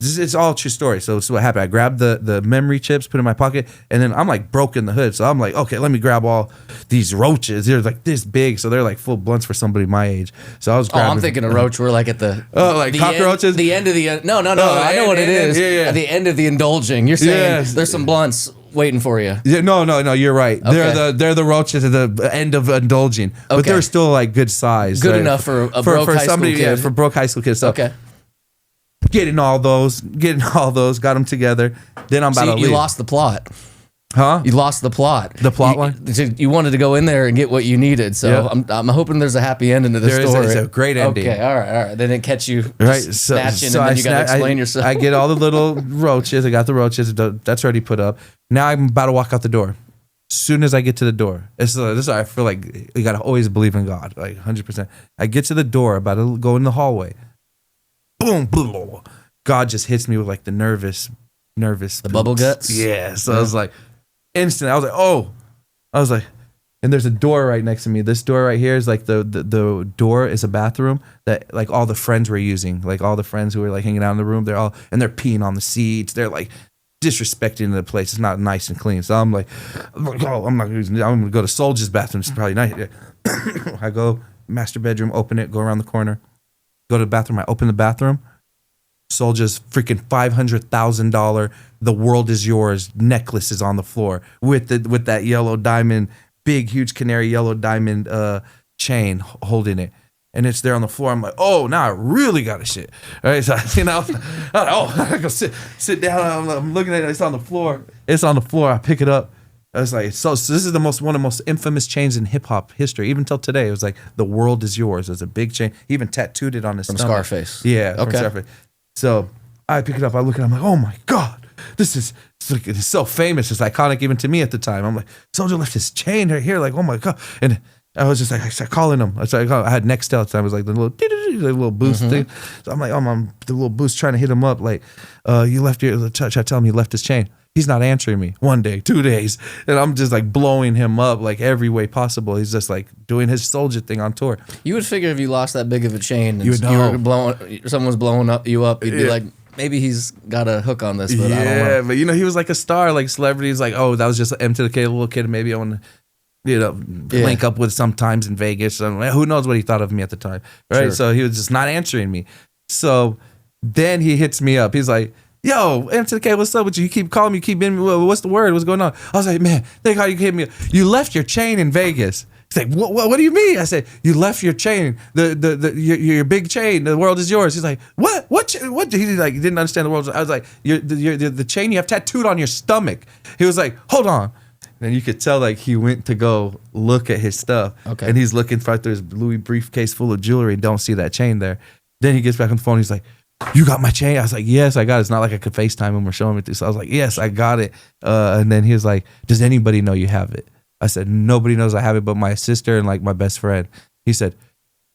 It's all true story. So what happened. I grabbed the memory chips, put it in my pocket, and then I'm like broke in the hood. So I'm like, okay, let me grab all these roaches. They're like this big, so they're like full blunts for somebody my age. So I was grabbing. Oh, I'm thinking a roach. We're like at the cockroaches. The end of the no. I know what it is. Yeah. At the end of the indulging. You're saying there's some blunts waiting for you. Yeah, no. You're right. Okay. They're the roaches at the end of indulging, but they're still like good size. Good enough for a broke high school kid. Yeah, for broke high school kids. So, okay. Getting all those, got them together. Then I'm about to leave. You lost the plot. Huh? You lost the plot. The plot line? You wanted to go in there and get what you needed. So I'm hoping there's a happy ending to this story. It's a great ending. Okay, all right. They didn't catch you snatching, so and then you got to explain yourself. I get all the little roaches. I got the roaches. That's already put up. Now I'm about to walk out the door. As soon as I get to the door, this is why I feel like you got to always believe in God, like 100%. I get to the door, about to go in the hallway. Boom, boom. God just hits me with like the nervous. The bubble guts? Yeah. So I was like, instant. I was like, oh. I was like, and there's a door right next to me. This door right here is like the door is a bathroom that like all the friends were using. Like all the friends who were like hanging out in the room, they're peeing on the seats. They're like disrespecting the place. It's not nice and clean. So I'm like, oh, I'm going to go to Soulja's bathroom. It's probably nice. I go master bedroom, open it, go around the corner, go to the bathroom. I open the bathroom. Soulja's freaking $500,000 "The World Is Yours" necklace is on the floor with that yellow diamond, big huge canary yellow diamond chain holding it, and it's there on the floor. I'm like, oh, now I really got a shit. All right, so I go sit down. I'm looking at it. It's on the floor. I pick it up. I was like, so this is one of the most infamous chains in hip hop history. Even till today, it was like "The World Is Yours." It was a big chain. He even tattooed it on his stomach. Scarface. Yeah, from Scarface. So I pick it up. I look at it. I'm like, oh my God, it's so famous. It's iconic even to me at the time. I'm like, Soulja left his chain right here. Like, oh my God. And I was just like, I started calling him. I had Nextel at the time. It was like the little boost thing. So I'm like, I'm the little boost trying to hit him up. Like, you left your touch. I tell him he left his chain. He's not answering me. 1 day, 2 days. And I'm just like blowing him up like every way possible. He's just like doing his Soulja thing on tour. You would figure if you lost that big of a chain and someone's blowing you up, you'd be like, maybe he's got a hook on this, but I don't know. Yeah, but he was like a star, like celebrities, like, oh, that was just M to the K, a little kid, maybe I want to, link up with sometimes in Vegas. Who knows what he thought of me at the time, right? Sure. So he was just not answering me. So then he hits me up. He's like, yo, MTK, what's up with you? You keep calling me, you keep in. What's the word? What's going on? I was like, man, think how you hit me. You left your chain in Vegas. He's like, what do you mean? I said, you left your chain, your big chain. The world is yours. He's like, what? He like, he didn't understand the world. I was like, the chain you have tattooed on your stomach. He was like, hold on. And you could tell like he went to go look at his stuff. Okay. And he's looking right through his Louis briefcase full of jewelry and don't see that chain there. Then he gets back on the phone. He's like, you got my chain? I was like, yes, I got it. It's not like I could FaceTime him or show him it. So I was like, yes, I got it. And then he was like, does anybody know you have it? I said, nobody knows I have it but my sister and like my best friend. He said,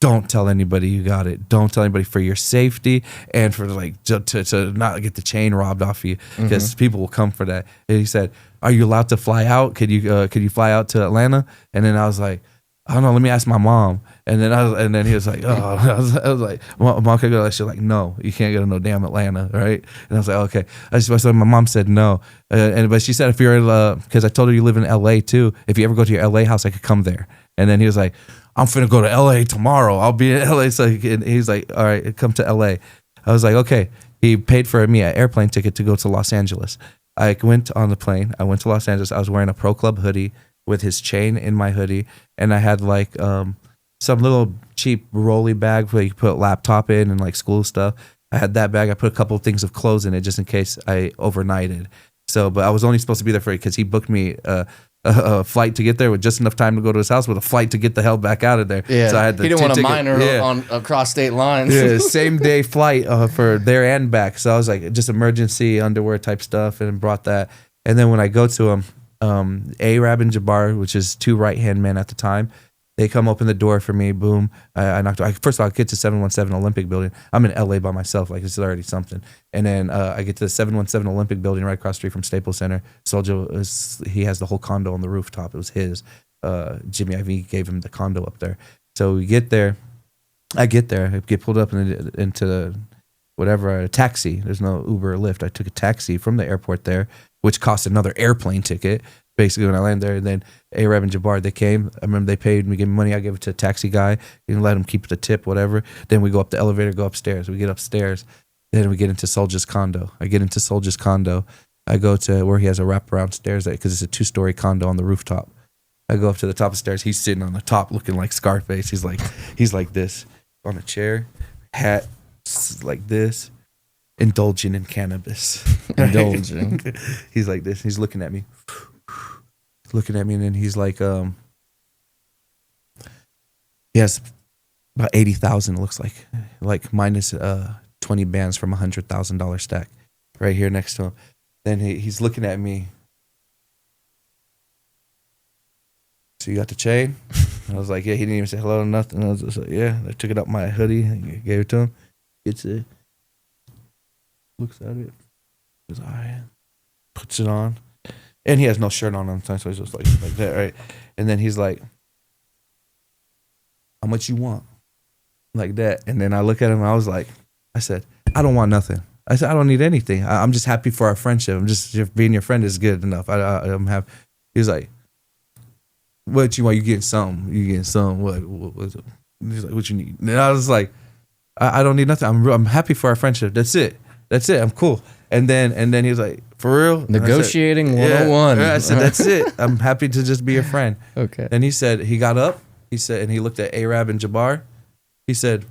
don't tell anybody you got it. Don't tell anybody for your safety and for like to not get the chain robbed off you because people will come for that. And he said, are you allowed to fly out? Could you fly out to Atlanta? And then I was like, I don't know. Let me ask my mom. And then he was like, oh, I was like, mom can go. She's like, no, you can't go to no damn Atlanta, right? And I was like, okay. So my mom said no, but she said if you're because I told her you live in L.A. too. If you ever go to your L.A. house, I could come there. And then he was like, I'm finna go to L.A. tomorrow. I'll be in L.A. So he's like, all right, come to L.A. I was like, okay. He paid for me an airplane ticket to go to Los Angeles. I went on the plane. I went to Los Angeles. I was wearing a Pro Club hoodie with his chain in my hoodie, and I had like some little cheap rolly bag where you put laptop in and like school stuff. I had that bag. I put a couple of things of clothes in it just in case I overnighted. So, but I was only supposed to be there for it because he booked me a flight to get there with just enough time to go to his house with a flight to get the hell back out of there. Yeah, so I had he didn't want a minor on across state lines. Yeah, same day flight for there and back. So I was like, just emergency underwear type stuff, and brought that. And then when I go to him, Arab and Jabbar, which is two right-hand men at the time, they come open the door for me. Boom. I knocked. First of all, I get to 717 Olympic building. I'm in LA by myself. Like, it's already something. And then I get to the 717 Olympic building right across the street from Staples Center. Soulja, he has the whole condo on the rooftop. It was his. Jimmy Iovine gave him the condo up there. So we get there. I get there. I get pulled up into the whatever, a taxi. There's no Uber or Lyft. I took a taxi from the airport there, which cost another airplane ticket. Basically, when I landed there, and then Arab and Jabbar, they came. I remember they paid me, gave me money. I gave it to a taxi guy. You let him keep the tip, whatever. Then we go up the elevator, go upstairs. We get upstairs. Then we get into Soulja's condo. I get into Soulja's condo. I go to where he has a wraparound stairs because it's a 2-story condo on the rooftop. I go up to the top of the stairs. He's sitting on the top looking like Scarface. He's like this on a chair, hat like this, indulging in cannabis. Indulging. He's like this. He's looking at me. And then he's like, he has about 80,000. It looks like minus 20 bands from $100,000 stack right here next to him. Then he's looking at me. So you got the chain? And I was like, yeah. He didn't even say hello or nothing. I was just like, yeah. I took it up my hoodie and gave it to him. Gets it. Looks at it. Goes, all right. Puts it on. And he has no shirt on so he's just like that, right? And then he's like, how much you want? Like that. And then I look at him and I said, I don't want nothing. I said, I don't need anything. I'm just happy for our friendship. I'm just being your friend is good enough. I'm happy. He's like, what you want? You getting something? You getting something? What? He's like, what you need? And I was like, I don't need nothing. I'm happy for our friendship. That's it. I'm cool. And then he was like, for real? Negotiating 101. Yeah. I said, that's it. I'm happy to just be your friend. Okay. And he said, he got up. He said, and he looked at Arab and Jabbar. He said,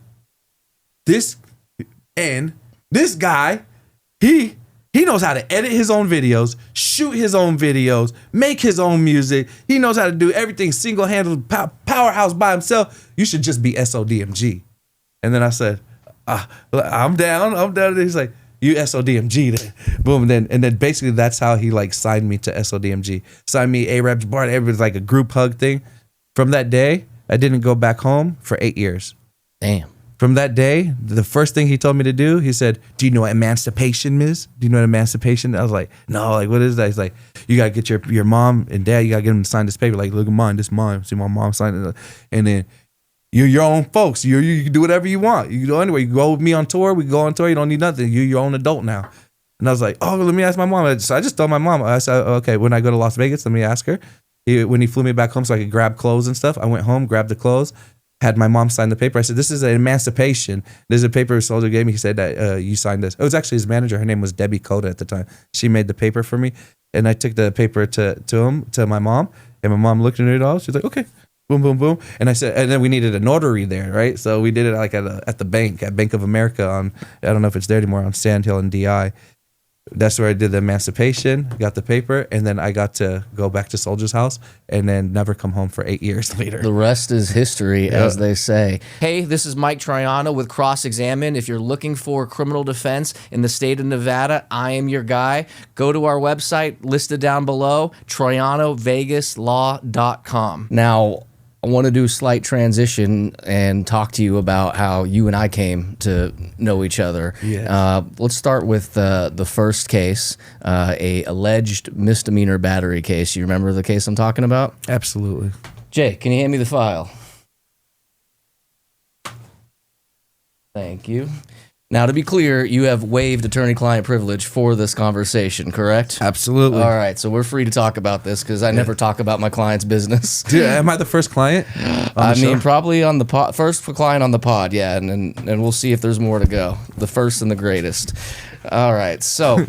this guy, he knows how to edit his own videos, shoot his own videos, make his own music. He knows how to do everything single-handed, powerhouse by himself. You should just be SODMG. And then I said, I'm down. He's like, you SODMG then. Boom. And then basically that's how he like signed me to SODMG. Signed me, Arab, Jabbar, everybody's like a group hug thing. From that day, I didn't go back home for 8 years. Damn. From that day, the first thing he told me to do, he said, do you know what emancipation is? Do you know what emancipation? I was like, no, like, what is that? He's like, you got to get your mom and dad, you got to get them to sign this paper. Like, look at mine, this mine. See, my mom signed it. And then you're your own folks. You can do whatever you want. You can go anywhere. You go with me on tour. We go on tour. You don't need nothing. You're your own adult now. And I was like, oh, let me ask my mom. So I just told my mom. I said, okay, when I go to Las Vegas, let me ask her. When he flew me back home so I could grab clothes and stuff, I went home, grabbed the clothes. had my mom sign the paper. I said, this is an emancipation. This is a paper Soulja gave me. He said that you signed this. It was actually his manager. Her name was Debbie Coda at the time. She made the paper for me. And I took the paper to my mom. And my mom looked at it all. She's like, okay. Boom, boom, boom. And I said, and then we needed a notary there, right? So we did it like at the bank, at Bank of America on, I don't know if it's there anymore, on Sand Hill and DI. That's where I did the emancipation, got the paper, and then I got to go back to Soulja's house and then never come home for 8 years later. The rest is history, as they say. Hey, this is Mike Troiano with Cross Examine. If you're looking for criminal defense in the state of Nevada, I am your guy. Go to our website, listed down below, TroianoVegasLaw.com. Now, I want to do a slight transition and talk to you about how you and I came to know each other. Yes. Let's start with the first case, a alleged misdemeanor battery case. You remember the case I'm talking about? Absolutely. Jay, can you hand me the file? Thank you. Now, to be clear, you have waived attorney-client privilege for this conversation, correct? Absolutely. All right, so we're free to talk about this because I never talk about my client's business. Dude, am I the first client? I mean, probably on the pod, first client on the pod, yeah, and we'll see if there's more to go. The first and the greatest. All right, so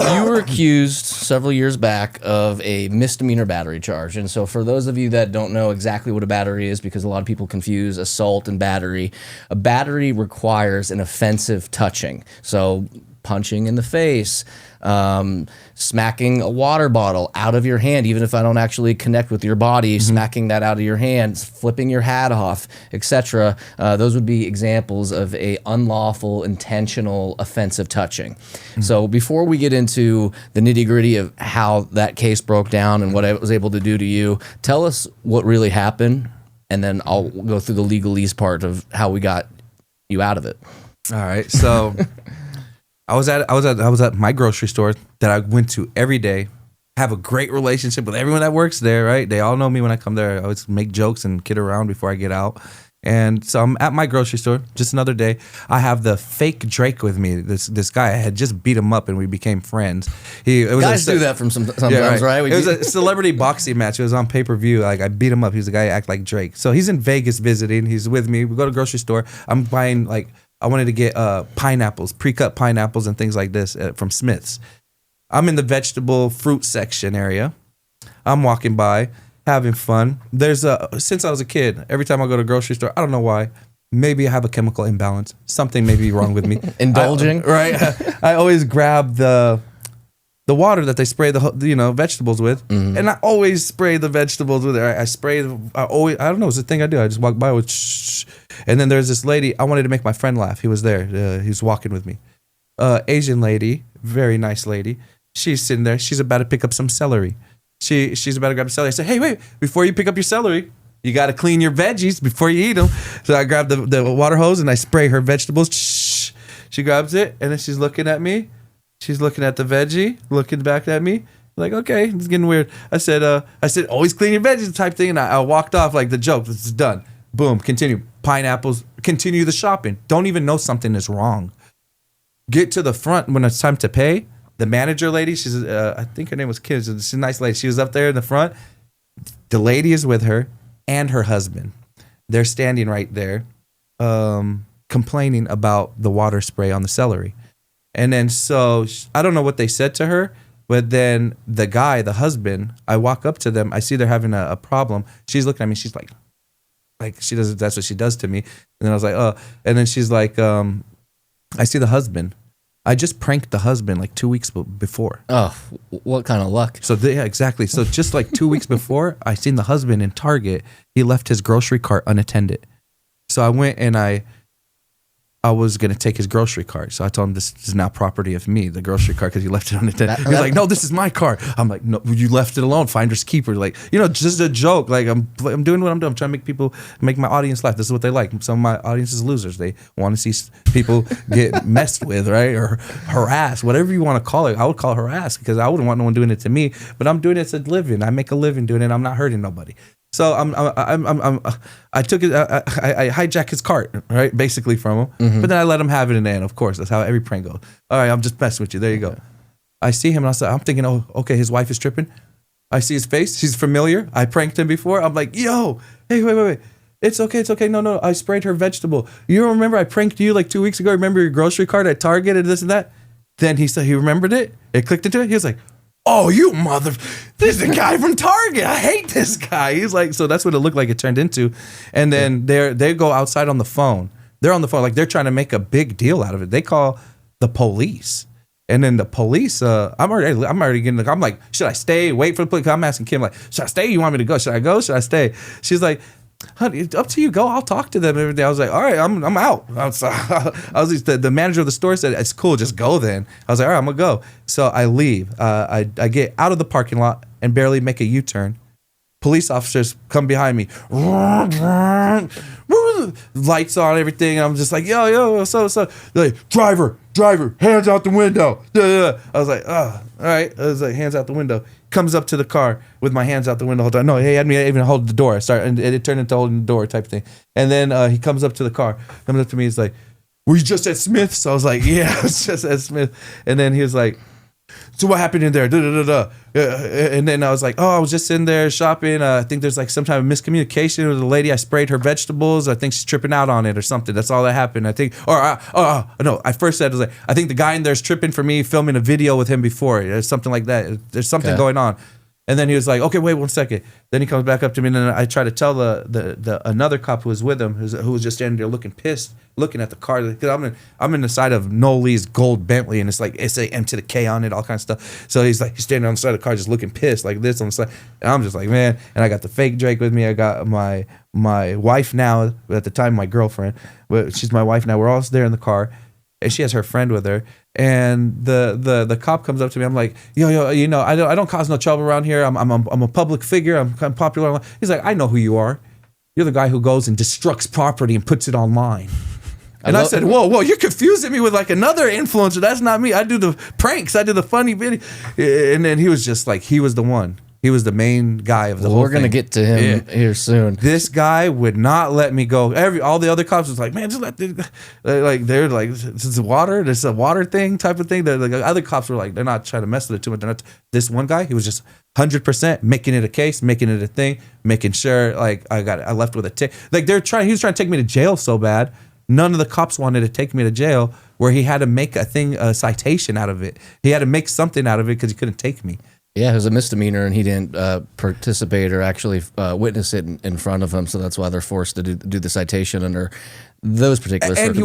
you were accused several years back of a misdemeanor battery charge. And so for those of you that don't know exactly what a battery is, because a lot of people confuse assault and battery, a battery requires an offensive touching. So punching in the face, smacking a water bottle out of your hand, even if I don't actually connect with your body, smacking that out of your hand, flipping your hat off, etc. Those would be examples of a unlawful, intentional, offensive touching. So before we get into the nitty-gritty of how that case broke down and what I was able to do to you, tell us what really happened, and then I'll go through the legalese part of how we got you out of it. All right, so I was at my grocery store that I went to every day. Have a great relationship with everyone that works there, right? They all know me when I come there. I always make jokes and kid around before I get out. And so I'm at my grocery store, just another day. I have the fake Drake with me. This guy, I had just beat him up and we became friends. Guys do that sometimes, right? It was a celebrity boxing match. It was on pay-per-view. Like I beat him up. He's the guy who act like Drake. So he's in Vegas visiting. He's with me. We go to the grocery store. I'm buying I wanted to get pineapples, pre-cut pineapples and things like this from Smith's. I'm in the vegetable fruit section area. I'm walking by, having fun. Since I was a kid, every time I go to a grocery store, I don't know why, maybe I have a chemical imbalance. Something may be wrong with me. Indulging? Right. I always grab the water that they spray the vegetables with, and I always spray the vegetables with it. I don't know, it's the thing I do. I just walk by with shh. And then there's this lady, I wanted to make my friend laugh. He was there. He was walking with me. Asian lady, very nice lady. She's sitting there. She's about to pick up some celery. She's about to grab the celery. I said, hey, wait, before you pick up your celery, you got to clean your veggies before you eat them. So I grabbed the water hose and I spray her vegetables. Shh. She grabs it, and then she's looking at me. She's looking at the veggie, looking back at me, like, okay, it's getting weird. I said, always clean your veggies type thing. And I walked off like the joke. This is done. Boom, continue. Pineapples, continue the shopping. Don't even know something is wrong. Get to the front when it's time to pay. The manager lady, she's, I think her name was Kim. She's a nice lady. She was up there in the front. The lady is with her and her husband. They're standing right there, complaining about the water spray on the celery. And then so I don't know what they said to her, but then the guy, the husband, I walk up to them. I see they're having a problem. She's looking at me. She's like she does. That's what she does to me. And then I was like, oh. And then she's like, I see the husband. I just pranked the husband like 2 weeks before. Oh, what kind of luck? So yeah, exactly. So just like 2 weeks before, I seen the husband in Target. He left his grocery cart unattended. So I went and I was going to take his grocery cart. So I told him this is now property of me, the grocery cart, because he left it unattended. He's like, no, this is my car. I'm like, no, you left it alone. Finders keepers. Like, just a joke. Like I'm doing what I'm doing. I'm trying to make my audience laugh. This is what they like. Some of my audience is losers. They want to see people get messed with, right? Or harassed, whatever you want to call it. I would call it harassed because I wouldn't want no one doing it to me, but I'm doing it as a living. I make a living doing it. I'm not hurting nobody. So I took it. I hijacked his cart, right, basically from him. But then I let him have it in the end. Of course, that's how every prank goes. All right, I'm just messing with you. There you go. I see him and I'm thinking, oh, okay, his wife is tripping. I see his face. He's familiar. I pranked him before. I'm like, yo, hey, wait. It's okay. No. I sprayed her vegetable. You don't remember I pranked you like 2 weeks ago? Remember your grocery cart at Target and this and that? Then he said he remembered it. It clicked into it. He was like, oh, you mother, this is the guy from Target. I hate this guy. He's like, so that's what it looked like it turned into. And then they go outside on the phone. They're on the phone. Like they're trying to make a big deal out of it. They call the police. And then the police, I'm already getting, I'm like, should I stay, wait for the police? I'm asking Kim, like, should I stay? You want me to go? Should I go? Should I stay? She's like, honey, it's up to you. Go. I'll talk to them every day. I was like, all right, I'm out. The manager of the store said, it's cool. Just go then. I was like, all right, I'm going to go. So I leave. I get out of the parking lot and barely make a U-turn. Police officers come behind me. Lights on, everything. I'm just like, yo, so. They're like, driver, hands out the window. I was like, oh, all right. I was like, hands out the window. Comes up to the car with my hands out the window. No, he had me even hold the door. And it turned into holding the door type thing. And then he comes up to the car. Comes up to me. He's like, were you just at Smith's? I was like, yeah, I was just at Smith. And then he was like, so what happened in there? And then I was like, oh, I was just in there shopping. I think there's like some type of miscommunication with the lady. I sprayed her vegetables. I think she's tripping out on it or something. That's all that happened. I think, no, I first said, I think the guy in there's tripping for me filming a video with him before. There's something like that. There's something going on. And then he was like, okay, wait 1 second. Then he comes back up to me, and then I try to tell the another cop who was with him, who was just standing there looking pissed, looking at the car. Because I'm in the side of Noli's gold Bentley, and it's like S-A-M to the K on it, all kinds of stuff. So he's standing on the side of the car, just looking pissed like this on the side. And I'm just like, man. And I got the fake Drake with me. I got my wife now, at the time my girlfriend, but she's my wife now. We're all there in the car, and she has her friend with her. And the cop comes up to me. I'm like, yo, you know, I don't cause no trouble around here. I'm a public figure. I'm kind of popular. He's like, I know who you are. You're the guy who goes and destructs property and puts it online. And I said, whoa, you're confusing me with like another influencer. That's not me. I do the pranks. I do the funny video. And then he was just like, he was the one. He was the main guy of the whole thing. We're going to get to him here soon. This guy would not let me go. All the other cops was like, man, just let they're like, this is water. This is a water thing type of thing. The other cops were like, they're not trying to mess with it too much. This one guy, he was just 100% making it a case, making it a thing, making sure like I left with a tick. Like he was trying to take me to jail so bad. None of the cops wanted to take me to jail, where he had to make a citation out of it. He had to make something out of it because he couldn't take me. Yeah, it was a misdemeanor, and he didn't participate or actually witness it in front of him, so that's why they're forced to do the citation under those particular circumstances.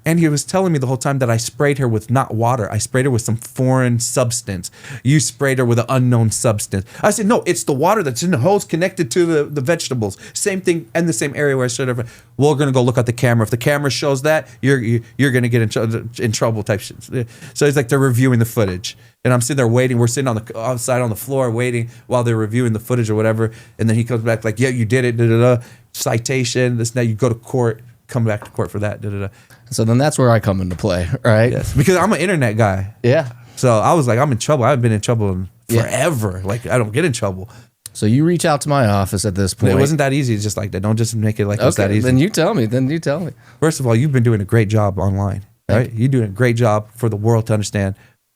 And he was telling me the whole time that I sprayed her with not water. I sprayed her with some foreign substance. You sprayed her with an unknown substance. I said, no, it's the water that's in the hose connected to the vegetables. Same thing in the same area where I sprayed her. We're going to go look at the camera. If the camera shows that, you're going to get in trouble type shit. So it's like they're reviewing the footage. And I'm sitting there waiting. We're sitting outside on the floor waiting while they're reviewing the footage or whatever. And then he comes back like, yeah, you did it. Citation. This now you go to court. Come back to court for that. So then that's where I come into play, right? Yes, because I'm an internet guy. Yeah. So I was like, I'm in trouble. I've been in trouble forever. Yeah. Like I don't get in trouble. So you reach out to my office at this point. It wasn't that easy. It's just like that. Don't just make it like it's that easy. Then you tell me. First of all, you've been doing a great job online. Right? You're doing a great job for the world to understand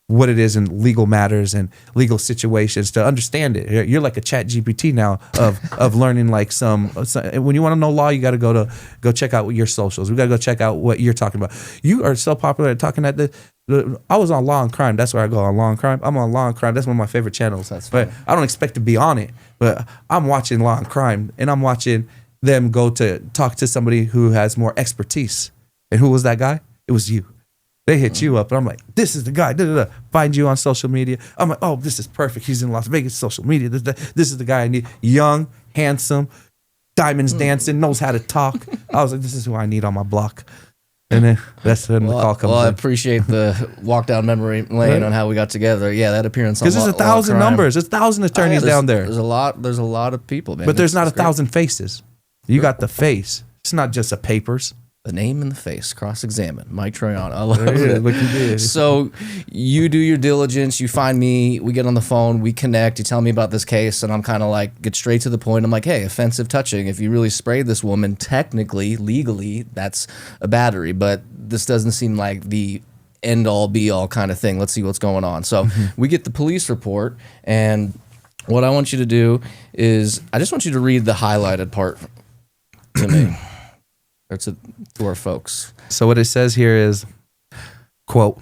what it is in legal matters and legal situations, to understand it. You're like a chat GPT now of learning like some when you want to know law, you got to go check out your socials. We got to go check out what you're talking about. You are so popular at talking at I was on Law and Crime. That's where I go on Law and Crime. I'm on Law and Crime. That's one of my favorite channels. But I don't expect to be on it. But I'm watching Law and Crime, and I'm watching them go to talk to somebody who has more expertise. And who was that guy? It was you. They hit you up, and I'm like, this is the guy. Find you on social media. I'm like, oh, this is perfect. He's in Las Vegas social media. This is the guy I need. Young, handsome, diamonds dancing, knows how to talk. I was like, this is who I need on my block. And then that's when the call comes in. I appreciate the walk down memory lane on how we got together. Yeah, that appearance on because there's 1,000 numbers. There's 1,000 attorneys down there. There's a lot of people, man. But there's not 1,000 faces. You got the face. It's not just a papers. The name and the face, cross-examine. Mike Troiano. I love it. What you did. So you do your diligence. You find me. We get on the phone. We connect. You tell me about this case, and I'm kind of like, get straight to the point. I'm like, hey, offensive touching. If you really sprayed this woman, technically, legally, that's a battery. But this doesn't seem like the end-all, be-all kind of thing. Let's see what's going on. So we get the police report, and What I want you to do is, I just want you to read the highlighted part to me, or to our folks. So what it says here is, quote,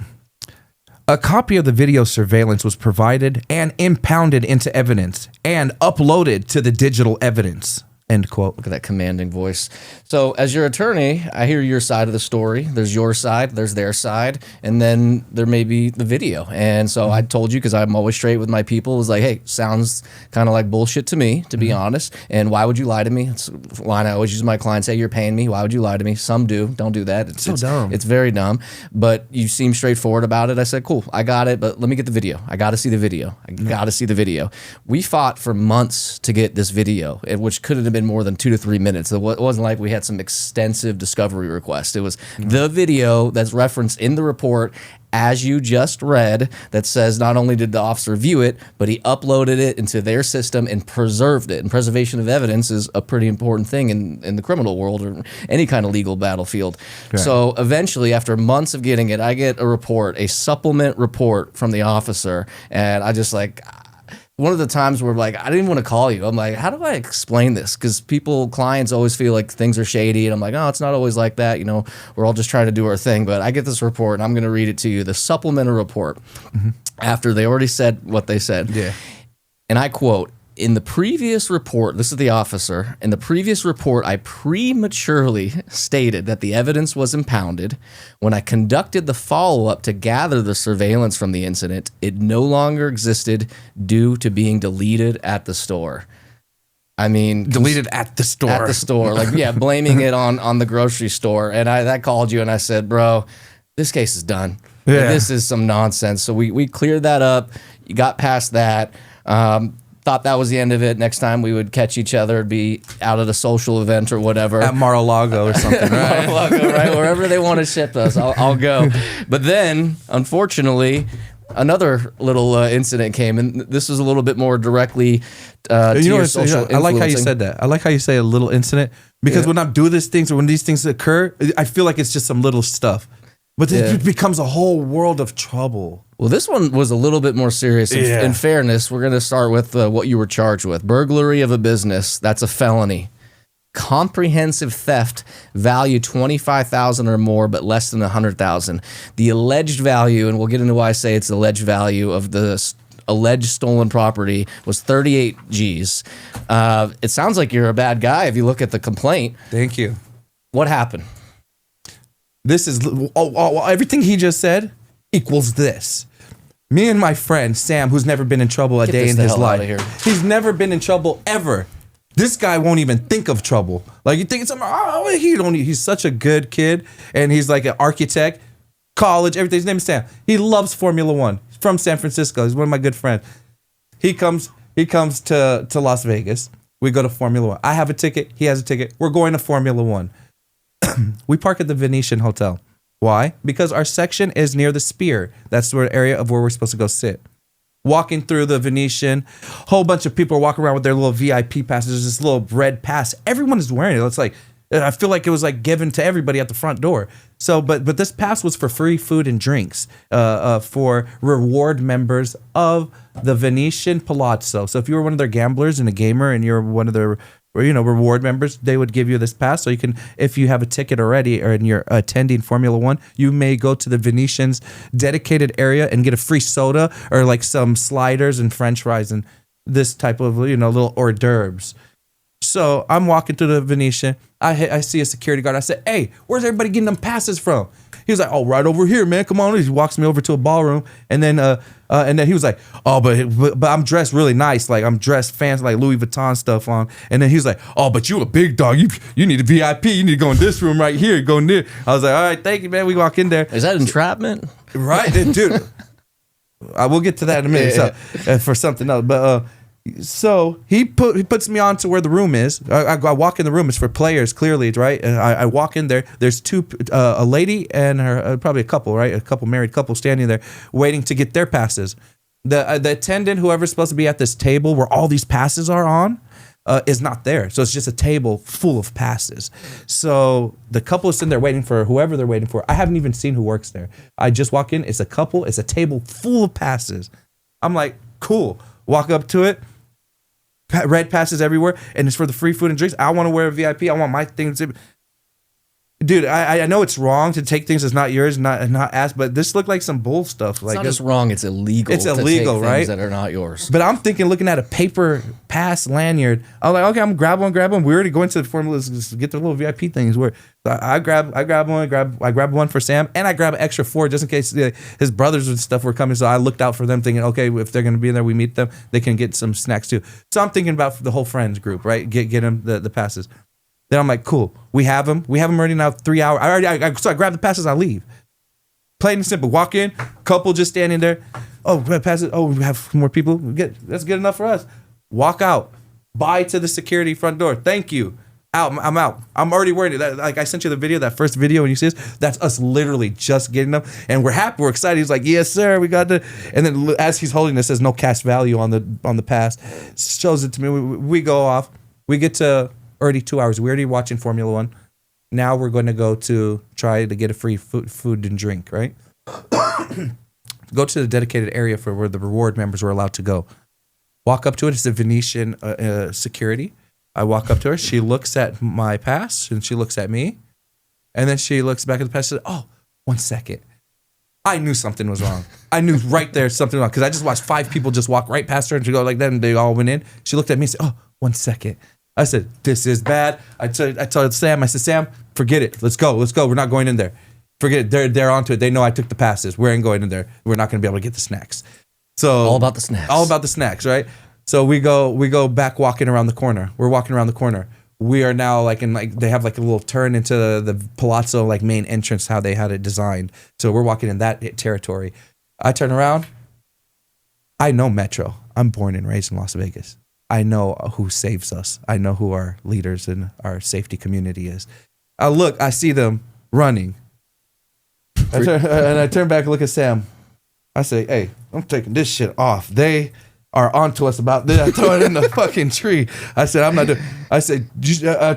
a copy of the video surveillance was provided and impounded into evidence and uploaded to the digital evidence. End quote. Look at that commanding voice. So as your attorney, I hear your side of the story. There's your side, there's their side, and then there may be the video. And so I told you, because I'm always straight with my people, it was like, hey, sounds kind of like bullshit to me, to be honest. And why would you lie to me? It's a line I always use with my clients. Say, you're paying me. Why would you lie to me? Some do. Don't do that. It's so dumb. It's very dumb. But you seem straightforward about it. I said, cool, I got it, but let me get the video. I got to see the video. I got to see the video. We fought for months to get this video, which couldn't have been more than 2 to 3 minutes. It wasn't like we had some extensive discovery request. It was the video that's referenced in the report, as you just read, that says not only did the officer view it, but he uploaded it into their system and preserved it. And preservation of evidence is a pretty important thing in the criminal world or any kind of legal battlefield. Right. So eventually, after months of getting it, I get a report, a supplement report from the officer, and I just like... One of the times where like, I didn't even want to call you. I'm like, how do I explain this? Because clients always feel like things are shady. And I'm like, oh, it's not always like that. You know, we're all just trying to do our thing. But I get this report and I'm going to read it to you. The supplemental report, after they already said what they said. Yeah. And I quote, in the previous report, this is the officer, in the previous report, I prematurely stated that the evidence was impounded. When I conducted the follow-up to gather the surveillance from the incident, it no longer existed due to being deleted at the store. I mean... Deleted at the store. At the store. Like, yeah, blaming it on the grocery store. And I called you and I said, bro, this case is done. Yeah. Like, this is some nonsense. So we cleared that up. You got past that. Thought that was the end of it. Next time we would catch each other, be out at a social event or whatever. At Mar-a-Lago or something, right? Mar-a-Lago, right? Wherever they want to ship us, I'll go. But then, unfortunately, another little incident came, and this was a little bit more directly to your social I like how you said that. I like how you say a little incident, because when I'm doing these things or when these things occur, I feel like it's just some little stuff. But it becomes a whole world of trouble. Well, this one was a little bit more serious. In fairness, we're going to start with what you were charged with. Burglary of a business, that's a felony. Comprehensive theft, value $25,000 or more, but less than $100,000. The alleged value, and we'll get into why I say it's alleged value of the alleged stolen property, was 38 G's. It sounds like you're a bad guy if you look at the complaint. Thank you. What happened? This is everything he just said equals this. Me and my friend Sam, who's never been in trouble a day in his life. He's never been in trouble ever. This guy won't even think of trouble. Like, you think it's something, he's such a good kid, and he's like an architect, college, everything. His name is Sam. He loves Formula One. He's from San Francisco. He's one of my good friends. He comes to Las Vegas. We go to Formula One. I have a ticket. He has a ticket. We're going to Formula One. We park at the Venetian Hotel. Why? Because our section is near the Spear. That's the area of where we're supposed to go sit. Walking through the Venetian, whole bunch of people are walking around with their little VIP passes. There's this little red pass. Everyone is wearing it. It's like, I feel like it was like given to everybody at the front door. So, but this pass was for free food and drinks for reward members of the Venetian Palazzo. So if you were one of their gamblers and a gamer and you're one of their reward members, they would give you this pass. So you can, if you have a ticket already or you're attending Formula One, you may go to the Venetian's dedicated area and get a free soda or like some sliders and French fries and this type of, little hors d'oeuvres. So I'm walking to the Venetian. I see a security guard. I said, hey, where's everybody getting them passes from? He was like, oh, right over here, man. Come on. He walks me over to a ballroom. And then he was like, oh, but I'm dressed really nice. Like, I'm dressed fancy, like Louis Vuitton stuff on. And then he was like, oh, but you a big dog. You need a VIP. You need to go in this room right here. Go in there. I was like, all right, thank you, man. We walk in there. Is that entrapment? Right, dude. I will get to that in a minute. So, for something else. But so he puts me on to where the room is. I walk in the room. It's for players, clearly, right? And I walk in there. There's a lady and her, probably a couple, right? A couple married couple standing there waiting to get their passes. The attendant, whoever's supposed to be at this table where all these passes are on, is not there. So it's just a table full of passes. So the couple is sitting there waiting for whoever they're waiting for. I haven't even seen who works there. I just walk in. It's a couple. It's a table full of passes. I'm like, cool. Walk up to it. red passes everywhere, and it's for the free food and drinks. I want to wear a VIP. I want my things to. Dude, I know it's wrong to take things that's not yours, not asked, but this looked like some bull stuff. It's not just wrong; it's illegal. It's illegal, to take right? things that are not yours. But I'm thinking, looking at a paper pass lanyard, I was like, okay, I'm gonna grab one. We're already going to the formula to get the little VIP things. Where so I grab one for Sam, and I grab an extra 4 just in case his brothers and stuff were coming. So I looked out for them, thinking, okay, if they're gonna be in there, we meet them. They can get some snacks too. So I'm thinking about the whole friends group, right? Get them the passes. Then I'm like, cool. We have them already now. 3 hours. So I grab the passes. I leave. Plain and simple. Walk in. Couple just standing there. Oh, we have passes. Oh, we have more people. That's good enough for us. Walk out. Bye to the security front door. Thank you. Out. I'm out. I'm already worried. Like I sent you the video, that first video, when you see this, that's us literally just getting them, and we're happy. We're excited. He's like, yes, sir. We got the. And then as he's holding this, says no cash value on the pass. Shows it to me. We go off. We get to. Already 2 hours. We're already watching Formula One. Now we're going to go to try to get a free food and drink, right? Go to the dedicated area for where the reward members were allowed to go. Walk up to it. It's a Venetian security. I walk up to her. She looks at my pass and she looks at me. And then she looks back at the pass and says, oh, 1 second. I knew something was wrong. I knew right there something wrong because I just watched 5 people just walk right past her and she go like that and they all went in. She looked at me and said, oh, 1 second. I said, this is bad. I told Sam, I said, Sam, forget it. Let's go. We're not going in there. Forget it. They're onto it. They know I took the passes. We ain't going in there. We're not going to be able to get the snacks. So all about the snacks. All about the snacks, right? So we go back walking around the corner. We're walking around the corner. We are now they have like a little turn into the Palazzo like main entrance, how they had it designed. So we're walking in that territory. I turn around. I know Metro. I'm born and raised in Las Vegas. I know who saves us. I know who our leaders in our safety community is. I look, I see them running. I turn back and look at Sam. I say, hey, I'm taking this shit off. They are onto us about this. I throw it in the fucking tree. I said, I'm not doing. I said,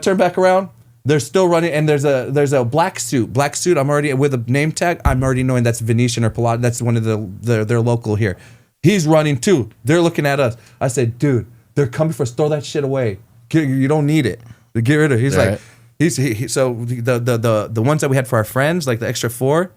turn back around. They're still running, and there's a black suit. Black suit. I'm already with a name tag. I'm already knowing that's Venetian or Palazzo. That's one of their local here. He's running too. They're looking at us. I said, dude. They're coming for us. Throw that shit away. You don't need it. Get rid of it. He's right. Like, so the ones that we had for our friends, like the extra 4,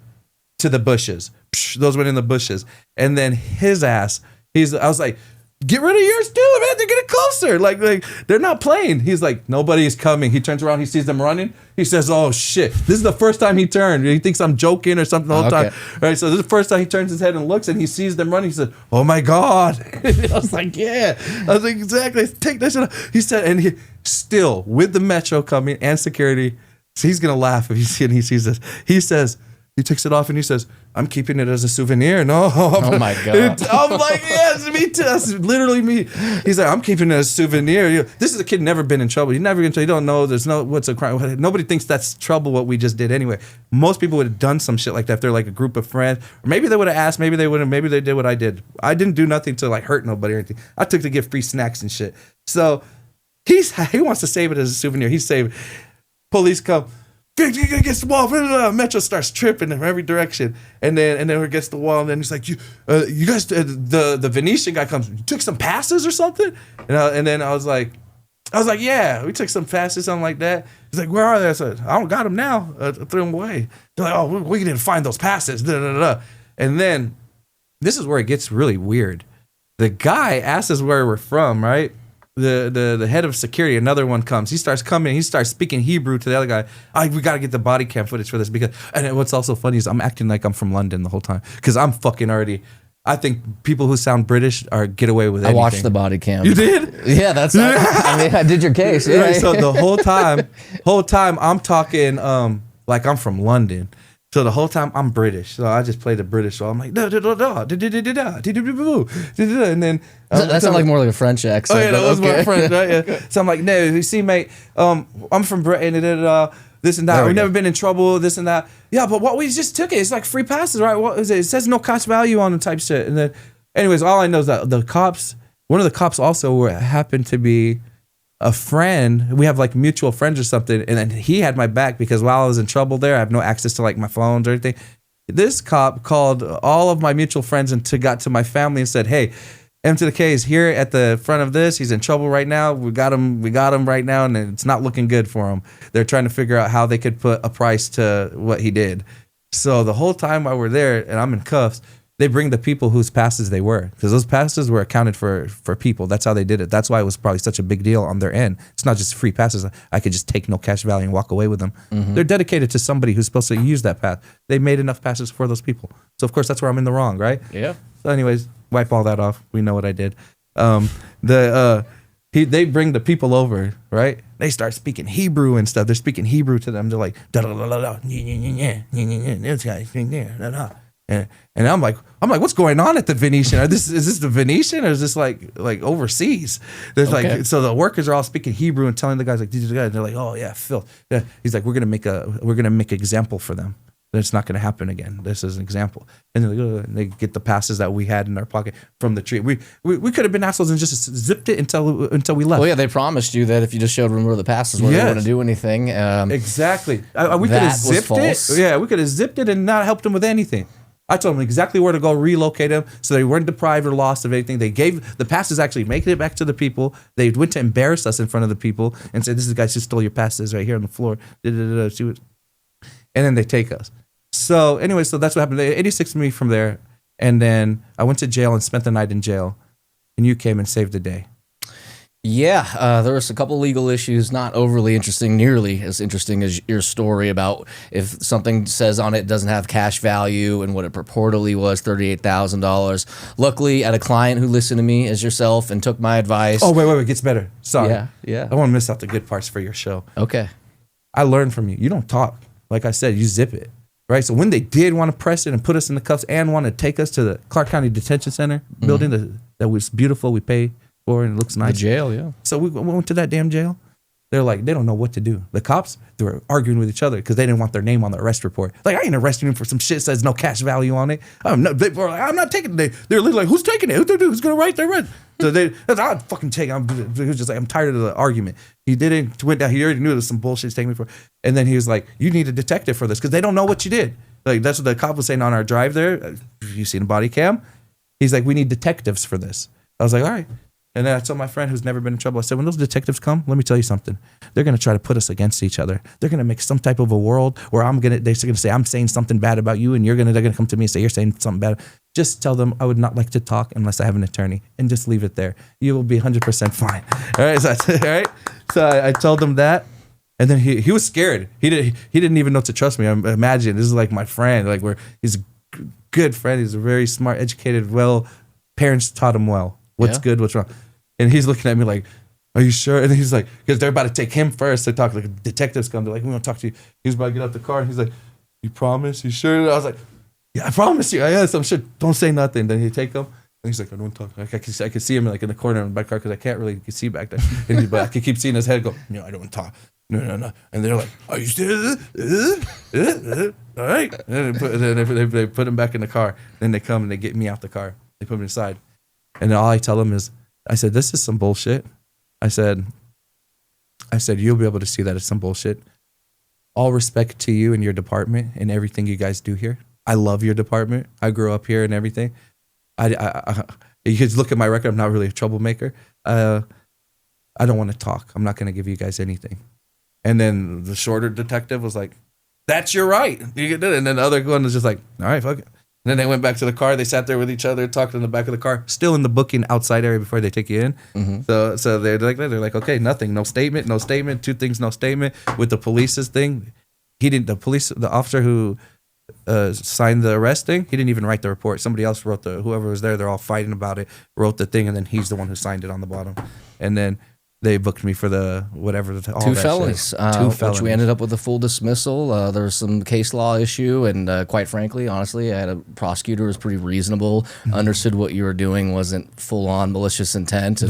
to the bushes. Psh, those went in the bushes. And then his ass, I was like, get rid of yours too, man. They're getting closer. Like they're not playing. He's like, nobody's coming. He turns around. He sees them running. He says, oh shit. This is the first time he turned. He thinks I'm joking or something the whole time. Right. So this is the first time he turns his head and looks and he sees them running. He said, oh my God. I was like, yeah. I was like, exactly. Take that shit off. He said, and he still with the Metro coming and security. So he's going to laugh if he sees this. He says, he takes it off and he says, I'm keeping it as a souvenir. No. Oh my God. I'm like, yes, me too. That's literally me. He's like, I'm keeping it as a souvenir. This is a kid never been in trouble. You never gonna tell. You don't know. There's no what's a crime. Nobody thinks that's trouble. What we just did anyway. Most people would have done some shit like that if they're like a group of friends. Or maybe they would have asked. Maybe they wouldn't. Maybe they did what I did. I didn't do nothing to like hurt nobody or anything. I took to get free snacks and shit. So he wants to save it as a souvenir. He's saving. Police come. Against the wall. Metro starts tripping in every direction, and then it gets the wall, and then he's like, "You guys." The Venetian guy comes. You took some passes or something, and then I was like, "Yeah, we took some passes, something like that." He's like, "Where are they?" I said, "I don't got them now. I threw them away." They're like, "Oh, we didn't find those passes." And then this is where it gets really weird. The guy asks us where we're from, right? The head of security, another one comes. He starts coming. He starts speaking Hebrew to the other guy. We got to get the body cam footage for this and what's also funny is I'm acting like I'm from London the whole time because I'm fucking already. I think people who sound British get away with anything. I watched the body cam. You did? Yeah, that's. I did your case. Yeah. Right, so the whole time I'm talking like I'm from London. So the whole time I'm British, so I just play the British. So I'm like, and then that sounds like more like a French accent. Oh yeah, that was more French, right? Yeah. So I'm like, no, you see, mate, I'm from Britain, this and that. We've never been in trouble, this and that. Yeah, but what we just took it's like free passes, right? What is it? It says no cost value on the type shit. And then, anyways, all I know is that one of the cops also happened to be a friend. We have like mutual friends or something, and then he had my back because while I was in trouble there, I have no access to like my phones or anything. This cop called all of my mutual friends and got to my family and said, "Hey, M to the K is here at the front of this. He's in trouble right now. We got him right now, and it's not looking good for him. They're trying to figure out how they could put a price to what he did. So the whole time while we're there and I'm in cuffs, they bring the people whose passes they were, because those passes were accounted for people. That's how they did it. That's why it was probably such a big deal on their end. It's not just free passes. I could just take no cash value and walk away with them. They're dedicated to somebody who's supposed to use that pass. They made enough passes for those people. So of course that's where I'm in the wrong, right? Yeah. So anyways, wipe all that off. We know what I did. They bring the people over, right? They start speaking Hebrew and stuff. They're speaking Hebrew to them. They're like, da da da da da, this guy, da da. And I'm like, what's going on at the Venetian? Is this the Venetian, or is this like overseas? There's like, so the workers are all speaking Hebrew and telling the guys like, these are the guys. They're like, oh yeah, filth. Yeah. He's like, we're gonna make an example for them. It's not going to happen again. This is an example. And they're like, oh, and they get the passes that we had in our pocket from the tree. We could have been assholes and just zipped it until we left. Well, yeah, they promised you that if you just showed them where the passes were, they wouldn't do anything. Exactly. We could have zipped it. Yeah, we could have zipped it and not helped them with anything. I told them exactly where to go, relocate them, so they weren't deprived or lost of anything. They gave the passes, actually making it back to the people. They went to embarrass us in front of the people and said, "This is the guy who stole your passes right here on the floor." And then they take us. So anyway, so that's what happened. They 86 me from there, and then I went to jail and spent the night in jail, and you came and saved the day. Yeah, there was a couple legal issues, not overly interesting, nearly as interesting as your story about if something says on it doesn't have cash value and what it purportedly was, $38,000. Luckily, I had a client who listened to me as yourself and took my advice. Oh, wait, it gets better. Sorry. Yeah. I want to miss out the good parts for your show. Okay. I learned from you. You don't talk. Like I said, you zip it. Right, so when they did want to press it and put us in the cuffs and want to take us to the Clark County Detention Center building that was beautiful, we paid for and it looks nice. The jail, yeah. So we went to that damn jail. They're like, they don't know what to do. The cops, they were arguing with each other because they didn't want their name on the arrest report. Like, I ain't arresting him for some shit that says no cash value on it. I'm not taking it. They're literally like, who's taking it? Who's going to write their rent? So I'll fucking take it. He was just like, I'm tired of the argument. He went down. He already knew there was some bullshit he's taking me for. And then he was like, you need a detective for this because they don't know what you did. Like, that's what the cop was saying on our drive there. You seen a body cam? He's like, we need detectives for this. I was like, all right. And then I told my friend who's never been in trouble, I said, when those detectives come, let me tell you something. They're going to try to put us against each other. They're going to make some type of a world where they're going to say, I'm saying something bad about you, and they're going to come to me and say, you're saying something bad. Just tell them I would not like to talk unless I have an attorney, and just leave it there. You will be 100% fine. All right. So I told him that. And then he was scared. He didn't even know to trust me. Imagine, this is like my friend. Like, he's a good friend. He's a very smart, educated, parents taught him well. What's good, what's wrong? And he's looking at me like, are you sure? And he's like, because they're about to take him first to talk. Like, detectives come. They're like, we want to talk to you. He's about to get out the car. And he's like, you promise? You sure? And I was like, yeah, I promise you. Yes, I'm sure. Don't say nothing. Then he take him. And he's like, I don't want to talk. Like, I could see him like in the corner of my car because I can't really see back there. But I could keep seeing his head go, no, I don't want to talk. No. And they're like, are you still? All right. And then they put him back in the car. Then they come and they get me out the car. They put me inside. And then all I tell them is, I said, this is some bullshit. I said, you'll be able to see that it's some bullshit. All respect to you and your department and everything you guys do here. I love your department. I grew up here and everything. You could look at my record. I'm not really a troublemaker. I don't want to talk. I'm not going to give you guys anything. And then the shorter detective was like, that's your right. You can do it. And then the other one was just like, all right, fuck it. And then they went back to the car. They sat there with each other, talked in the back of the car, still in the booking outside area before they take you in. Mm-hmm. So they're like, okay, nothing, no statement, two things, no statement. With the police's thing, the officer who signed the arrest thing, he didn't even write the report. Somebody else wrote whoever was there, they're all fighting about it, wrote the thing, and then he's the one who signed it on the bottom. And then they booked me for two felonies, which we ended up with a full dismissal. There was some case law issue, and quite frankly, honestly, I had a prosecutor who was pretty reasonable, understood what you were doing wasn't full-on malicious intent,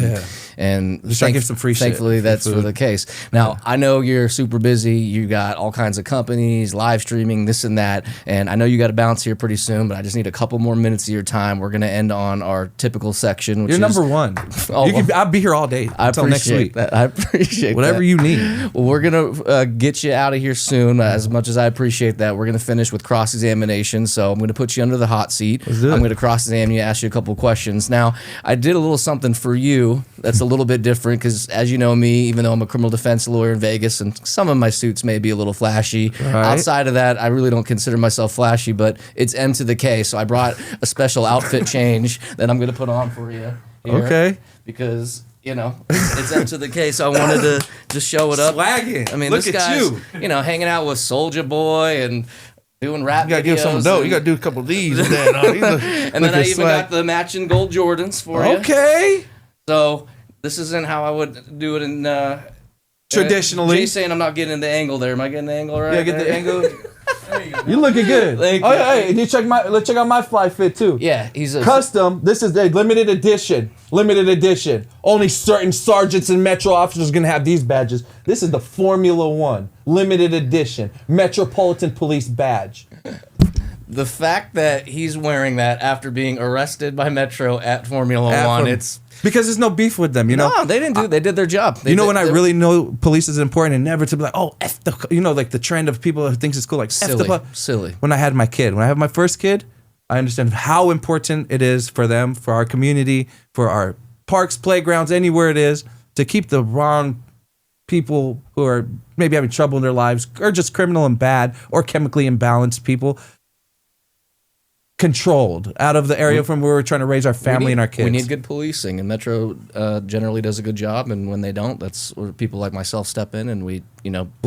and just trying to give some free thankfully shit. That's for the case. Now, I know you're super busy. You got all kinds of companies, live streaming, this and that, and I know you got to bounce here pretty soon, but I just need a couple more minutes of your time. We're going to end on our typical section, which You're is number one. I'll be here all day. I appreciate sweet. That. I appreciate Whatever that. you need. Well, we're gonna get you out of here soon. As much as I appreciate that, we're gonna finish with cross examination. So I'm gonna put you under the hot seat. Let's do it. I'm gonna cross examine you, ask you a couple questions. Now, I did a little something for you that's a little bit different because, as you know me, even though I'm a criminal defense lawyer in Vegas, and some of my suits may be a little flashy. Right. Outside of that, I really don't consider myself flashy, but it's M to the K. So I brought a special outfit change that I'm gonna put on for you. Here, Okay. because it's M to the K, so I wanted to just show it up. Swagging. I mean, Look this at guy's you. hanging out with Soulja Boy and doing rap. You gotta give some dope. You gotta do a couple of these. And and then I even got the matching gold Jordans for you. Okay. So this isn't how I would do it in Traditionally. Jay's saying I'm not getting the angle there. Am I getting the angle right? Yeah, get the there? angle. You looking good. Thank Oh you. yeah, hey, let's check out my fly fit too. Yeah, he's a Custom. This is a limited edition. Limited edition. Only certain sergeants and metro officers are gonna have these badges. This is the Formula One limited edition Metropolitan Police badge. The fact that he's wearing that after being arrested by Metro at Formula One, it's because there's no beef with them, you know. no, they didn't do. They did their job. You know when I really know police is important and never to be like, oh, F the, like the trend of people who thinks it's cool, like silly, F the, silly. When I had my kid, when I have my first kid, I understand how important it is for them, for our community, for our parks, playgrounds, anywhere it is, to keep the wrong people who are maybe having trouble in their lives or just criminal and bad or chemically imbalanced people controlled out of the area from where we're trying to raise our family and our kids. We need good policing, and Metro generally does a good job. And when they don't, that's where people like myself step in, and we'll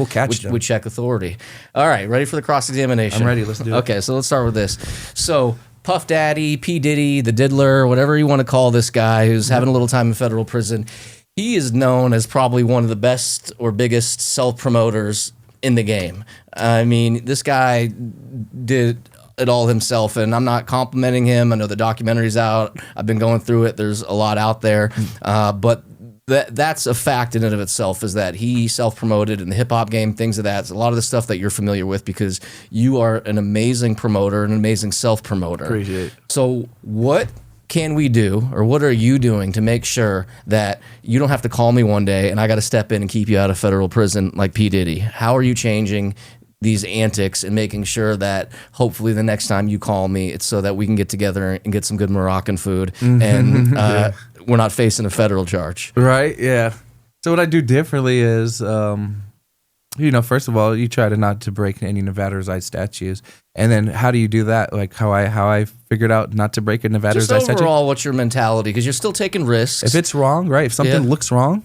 catch them. We check authority. All right, ready for the cross examination? I'm ready. Let's do it. Okay, so let's start with this. So Puff Daddy, P Diddy, the Diddler, whatever you want to call this guy who's having a little time in federal prison, he is known as probably one of the best or biggest self-promoters in the game. I mean, this guy did it all himself, and I'm not complimenting him. I know the documentary's out. I've been going through it. There's a lot out there, but that's a fact in and of itself, is that he self-promoted in the hip-hop game, things of that. It's a lot of the stuff that you're familiar with because you are an amazing promoter, an amazing self-promoter. Appreciate it. So what can we do, or what are you doing to make sure that you don't have to call me one day and I got to step in and keep you out of federal prison like P. Diddy? How are you changing these antics and making sure that hopefully the next time you call me, it's so that we can get together and get some good Moroccan food and we're not facing a federal charge? Right? Yeah. So what I do differently is, first of all, you try to not to break any Nevada reside statutes, and then how do you do that? Like how I figured out not to break a Nevada Just reside statute. overall, what's your mentality? Because you're still taking risks. If it's wrong, right? If something looks wrong,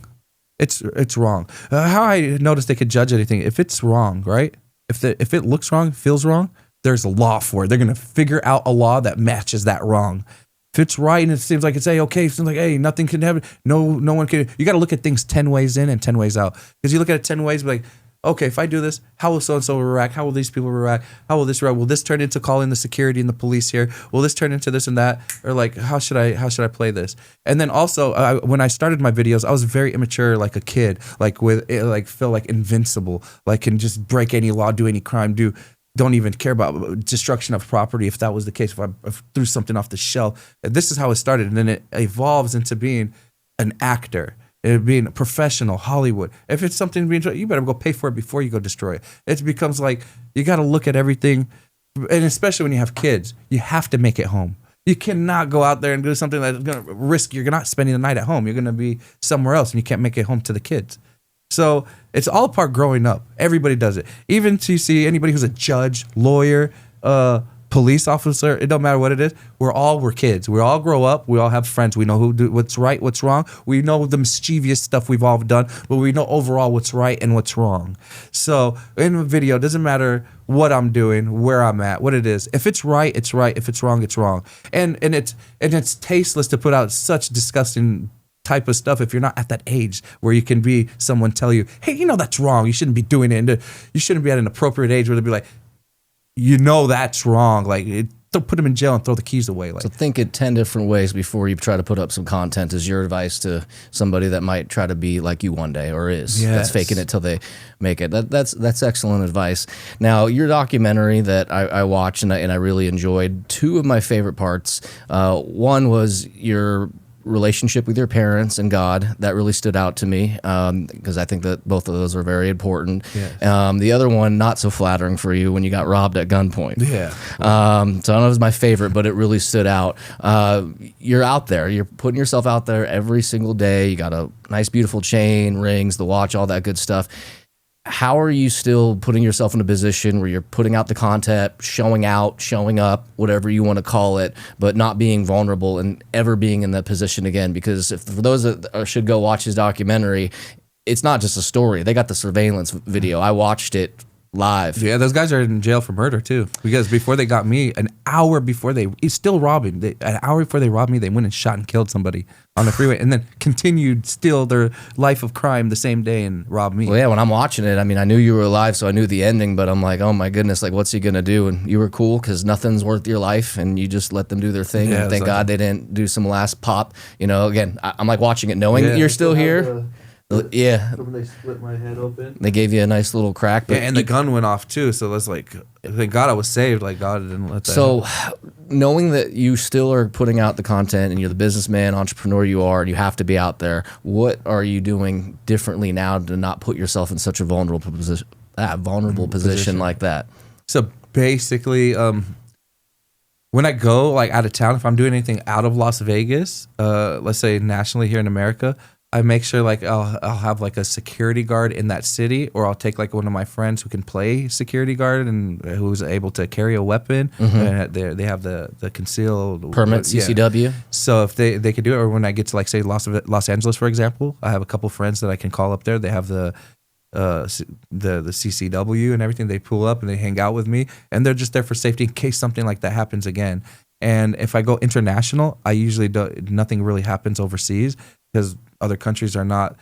it's wrong. How I noticed they could judge anything. If it's wrong, right? If it looks wrong, feels wrong, there's a law for it. They're gonna figure out a law that matches that wrong. If it's right and it seems like it's okay, it seems like nothing can happen. No one can. You got to look at things 10 ways in and 10 ways out. Because you look at it 10 ways, be like, okay, if I do this, how will so and so react? How will these people react? How will this react? Will this turn into calling the security and the police here? Will this turn into this and that? Or like, how should I play this? And then also, when I started my videos, I was very immature, like a kid, feel like invincible, like can just break any law, do any crime, don't even care about destruction of property. If that was the case, if I threw something off the shelf, this is how it started, and then it evolves into being an actor. It being a professional, Hollywood. If it's something being, you better go pay for it before you go destroy it. It becomes like you got to look at everything, and especially when you have kids, you have to make it home. You cannot go out there and do something that's going to risk. You're not spending the night at home. You're going to be somewhere else, and you can't make it home to the kids. So it's all part growing up. Everybody does it. Even to see anybody who's a judge, lawyer, police officer, it don't matter what it is. We're kids. We all grow up. We all have friends. We know what's right, what's wrong. We know the mischievous stuff we've all done, but we know overall what's right and what's wrong. So in a video, it doesn't matter what I'm doing, where I'm at, what it is. If it's right, it's right. If it's wrong, it's wrong. And it's tasteless to put out such disgusting type of stuff if you're not at that age where you can be someone tell you, hey, that's wrong. You shouldn't be doing it. And you shouldn't be at an appropriate age where they'll be like, that's wrong. Like, put them in jail and throw the keys away. Like, so think it 10 different ways before you try to put up some content is your advice to somebody that might try to be like you one day, or is that's faking it till they make it. That's excellent advice. Now, your documentary that I watched and I really enjoyed, two of my favorite parts. One was your relationship with your parents and God. That really stood out to me because I think that both of those are very important. Yes. The other one, not so flattering for you when you got robbed at gunpoint. Yeah. So I don't know if it was my favorite, but it really stood out. You're out there. You're putting yourself out there every single day. You got a nice, beautiful chain, rings, the watch, all that good stuff. How are you still putting yourself in a position where you're putting out the content, showing out, showing up, whatever you want to call it, but not being vulnerable and ever being in that position again? Because if for those that should go watch his documentary, it's not just a story. They got the surveillance video. I watched it live. Yeah, those guys are in jail for murder too. Because before they got me, an hour before he's still robbing. An hour before they robbed me, they went and shot and killed somebody on the freeway, and then continued still their life of crime the same day and robbed me. Well, yeah, when I'm watching it, I mean, I knew you were alive, so I knew the ending, but I'm like, oh my goodness, like, what's he gonna do? And you were cool because nothing's worth your life, and you just let them do their thing. Yeah, And thank like- God they didn't do some last pop. You know, again, I'm like watching it, knowing that you're still here. Yeah, When they split my head open. they gave you a nice little crack. But Yeah, and the gun went off too, so that's like, thank God I was saved. Like God didn't let that. So, knowing that you still are putting out the content and you're the businessman, entrepreneur you are, and you have to be out there, what are you doing differently now to not put yourself in such a vulnerable position like that? So basically, when I go like out of town, if I'm doing anything out of Las Vegas, let's say nationally here in America, I make sure like I'll have like a security guard in that city, or I'll take like one of my friends who can play security guard and who's able to carry a weapon. And they have the concealed Permit, yeah. CCW? So if they could do it, or when I get to like say Los Angeles, for example, I have a couple friends that I can call up there. They have the CCW and everything. They pull up and they hang out with me, and they're just there for safety in case something like that happens again. And if I go international, I usually nothing really happens overseas because other countries are not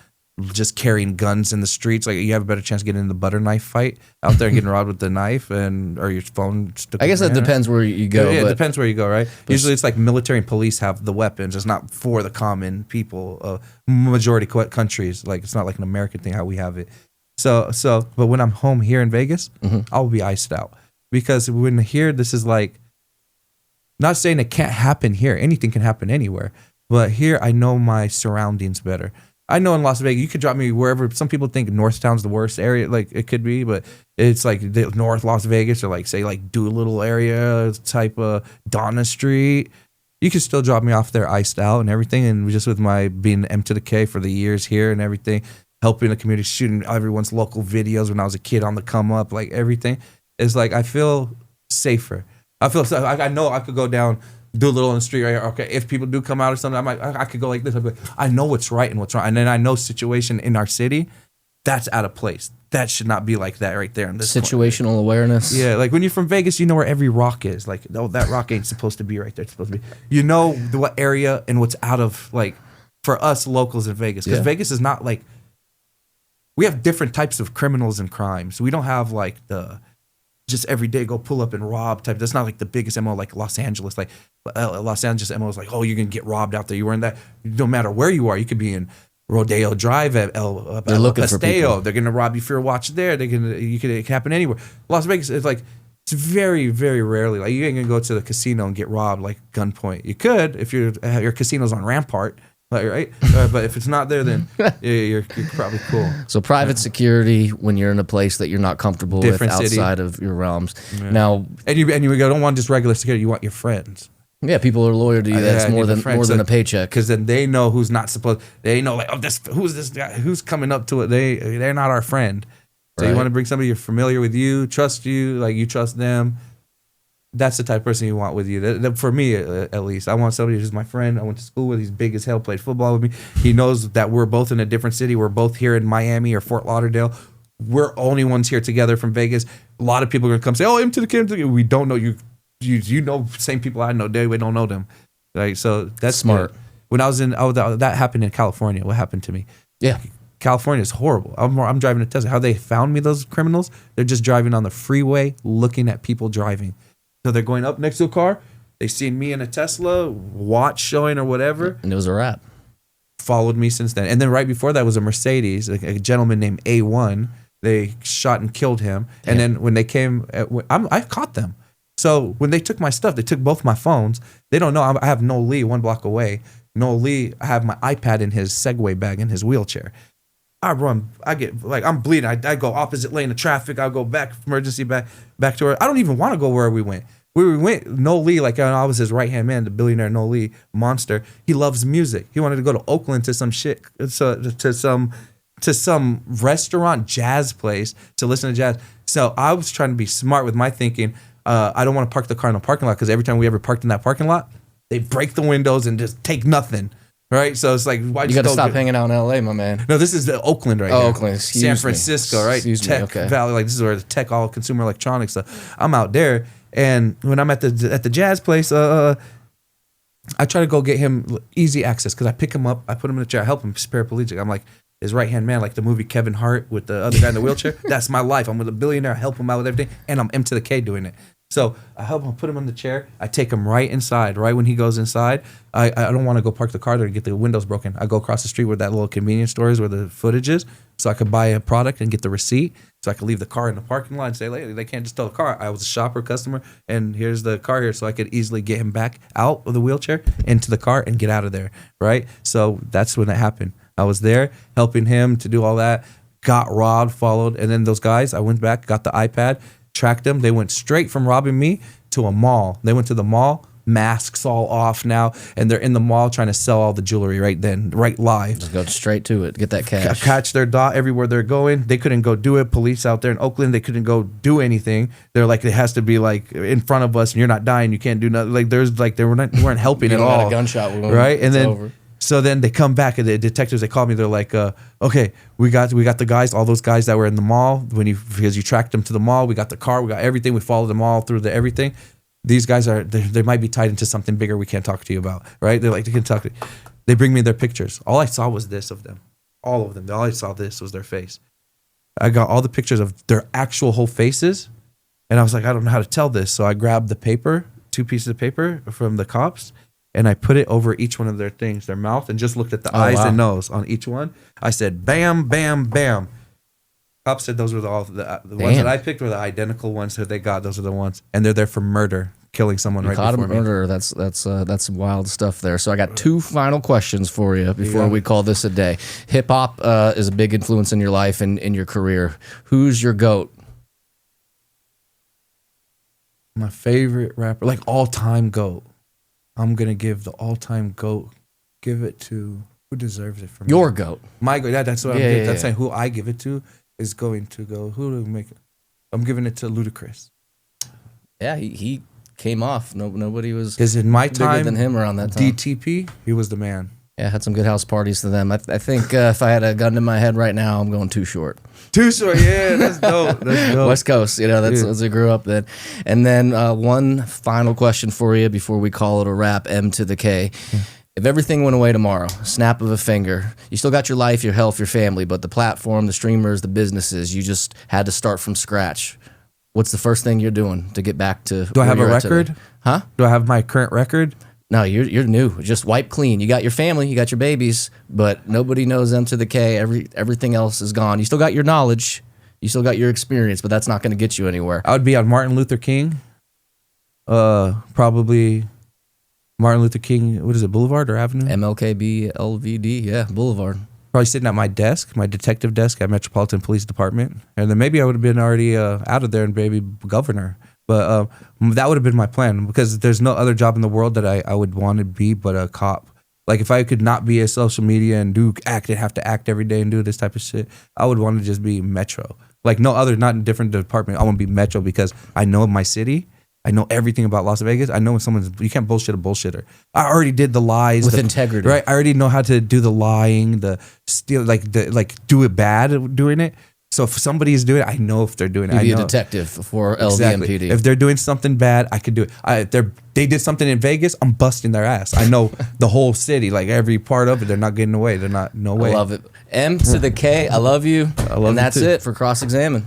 just carrying guns in the streets. Like you have a better chance of getting in the butter knife fight out there and getting robbed with the knife or your phone stuck. I guess that depends where you go. Yeah, it but depends where you go, right? Usually it's like military and police have the weapons. It's not for the common people. Majority countries, like it's not like an American thing how we have it. So, but when I'm home here in Vegas, I'll be iced out because when here, this is like, not saying it can't happen here. Anything can happen anywhere. But here, I know my surroundings better. I know in Las Vegas, you could drop me wherever. Some people think Northtown's the worst area. Like it could be, but it's like North Las Vegas or like say like Doolittle area type of Donna Street. You can still drop me off there iced out and everything. And just with my being M to the K for the years here and everything, helping the community, shooting everyone's local videos when I was a kid on the come up, like everything. It's like I feel safer. I feel I know I could go down, do a little on the street right here. Okay, if people do come out or something, I'm like, I could go like this. I'd be like, I know what's right and what's wrong. And then I know situation in our city, that's out of place. That should not be like that right there in this situational awareness. Yeah, like when you're from Vegas, you know where every rock is. Like, oh, that rock ain't supposed to be right there. It's supposed to be. You know what area and what's out of, like, for us locals in Vegas. Because Vegas is not like, we have different types of criminals and crimes. We don't have like the just every day go pull up and rob type. That's not like the biggest MO like Los Angeles. Like Los Angeles MO is like, oh, you're gonna get robbed out there. You were in that. No matter where you are, you could be in Rodeo Drive at El Castillo. They're gonna rob you for your watch there. It can happen anywhere. Las Vegas is like, it's very, very rarely. Like you ain't gonna go to the casino and get robbed like gunpoint. You could if your casino's on Rampart. Right, but if it's not there, then you're probably cool. So private security when you're in a place that you're not comfortable Different with outside city. of your realms. Yeah. Now, and you don't want just regular security. You want your friends. Yeah, people are loyal to you. That's more than a paycheck. Because then they know who's not supposed. They know like, oh, who's this guy? Who's coming up to it? They're not our friend. So you want to bring somebody you're familiar with, you trust you, like you trust them. That's the type of person you want with you. For me, at least, I want somebody who's my friend. I went to school with. He's big as hell. Played football with me. He knows that we're both in a different city. We're both here in Miami or Fort Lauderdale. We're only ones here together from Vegas. A lot of people are gonna come say, "Oh, him to the kid." We don't know you. You know, same people I know. We don't know them. Like so, that's smart. Good. When I was in, that happened in California. What happened to me? Yeah. California is horrible. I'm driving a Tesla. How they found me, those criminals? They're just driving on the freeway, looking at people driving. So they're going up next to a car. They seen me in a Tesla, watch showing or whatever. And it was a wrap. Followed me since then. And then right before that was a Mercedes, a gentleman named A1. They shot and killed him. Damn. And then when they came, I caught them. So when they took my stuff, they took both my phones. They don't know I have no Lee 1 block away. Noel Lee, I have my iPad in his Segway bag in his wheelchair. I get like, I'm bleeding. I go opposite lane of traffic. I go back, emergency back to where, I don't even want to go where we went. We went, Noel Lee, like I was his right-hand man, the billionaire Noel Lee, monster. He loves music. He wanted to go to Oakland to some shit, to some restaurant jazz place to listen to jazz. So I was trying to be smart with my thinking. I don't want to park the car in the parking lot because every time we ever parked in that parking lot, they break the windows and just take nothing. Right, so it's like, why you got to stop hanging out in L.A., my man. No, this is the Oakland right here. Oakland, San Francisco, right? Tech Valley, like this is where the tech, all consumer electronics stuff. I'm out there, and when I'm at the jazz place, I try to go get him easy access because I pick him up, I put him in the chair, I help him. He's paraplegic. I'm like his right hand man, like the movie Kevin Hart with the other guy in the wheelchair. That's my life. I'm with a billionaire. I help him out with everything, and I'm M to the K doing it. So I help him, put him in the chair. I take him right inside. Right when he goes inside, I don't want to go park the car there and get the windows broken. I go across the street where that little convenience store is, where the footage is, so I could buy a product and get the receipt. So I could leave the car in the parking lot and say, "Hey, they can't just tow the car. I was a shopper, customer, and here's the car here." So I could easily get him back out of the wheelchair into the car and get out of there. Right. So that's when it happened. I was there helping him to do all that. Got robbed, followed, and then those guys. I went back, got the iPad. Tracked them. They went straight from robbing me to a mall. They went to the mall, masks all off now, and they're in the mall trying to sell all the jewelry right then, right live. Just go straight to it. Get that cash. Catch their dot everywhere they're going. They couldn't go do it. Police out there in Oakland, they couldn't go do anything. They're like, it has to be like in front of us, and you're not dying. You can't do nothing. Like there's like they weren't helping at all. A gunshot wound, right, and then. Over. So then they come back, and the detectives, they call me. They're like, "Okay, we got the guys, all those guys that were in the mall. Because you tracked them to the mall. We got the car. We got everything. We followed them all through the everything. These guys they might be tied into something bigger we can't talk to you about, right? They're like, they can talk to you. They bring me their pictures. All I saw was this of them, all of them. All I saw this was their face. I got all the pictures of their actual whole faces, and I was like, I don't know how to tell this. So I grabbed the paper, 2 pieces of paper from the cops. And I put it over each one of their things, their mouth, and just looked at the eyes and nose on each one. I said, bam, bam, bam. Cops said those were the ones that I picked were the identical ones that they got. Those are the ones. And they're there for murder, killing someone right before me. Caught a murderer. That's some wild stuff there. So I got 2 final questions for you before we call this a day. Hip-hop is a big influence in your life and in your career. Who's your GOAT? My favorite rapper, like all-time GOAT. I'm going to give the all-time GOAT, give it to, who deserves it from me? Your GOAT. My GOAT, that's what I'm giving. That's saying who I give it to is going to go, who do make it? I'm giving it to Ludacris. Yeah, he came off. Nobody was because in my time, bigger than him around that time. DTP, he was the man. Yeah, had some good house parties to them. I think if I had a gun to my head right now, I'm going Too Short. Too Short, yeah, that's dope. That's dope. West Coast, that's I grew up then. And then one final question for you before we call it a wrap, M to the K. If everything went away tomorrow, snap of a finger, you still got your life, your health, your family, but the platform, the streamers, the businesses, you just had to start from scratch. What's the first thing you're doing to get back to Do I have a record? Huh? Do I have my current record? No, you're new. Just wipe clean. You got your family, you got your babies, but nobody knows M to the K. Everything else is gone. You still got your knowledge, you still got your experience, but that's not going to get you anywhere. I would be on Martin Luther King. Probably Martin Luther King. What is it, Boulevard or Avenue? MLKBLVD. Yeah, Boulevard. Probably sitting at my desk, my detective desk at Metropolitan Police Department, and then maybe I would have been already out of there and maybe governor. But that would have been my plan because there's no other job in the world that I would want to be but a cop. Like if I could not be a social media and have to act every day and do this type of shit, I would want to just be Metro. Like not in different department. I want to be Metro because I know my city. I know everything about Las Vegas. I know when you can't bullshit a bullshitter. I already did the lies with integrity, right? I already know how to do the lying, the steal, do it bad doing it. So if somebody is doing it, I know if they're doing it. You'd be a detective for LVMPD. If they're doing something bad, I could do it. They did something in Vegas, I'm busting their ass. I know the whole city, like every part of it. They're not getting away. No way. I love it. M to the K. I love you. And that's it for Cross Examine.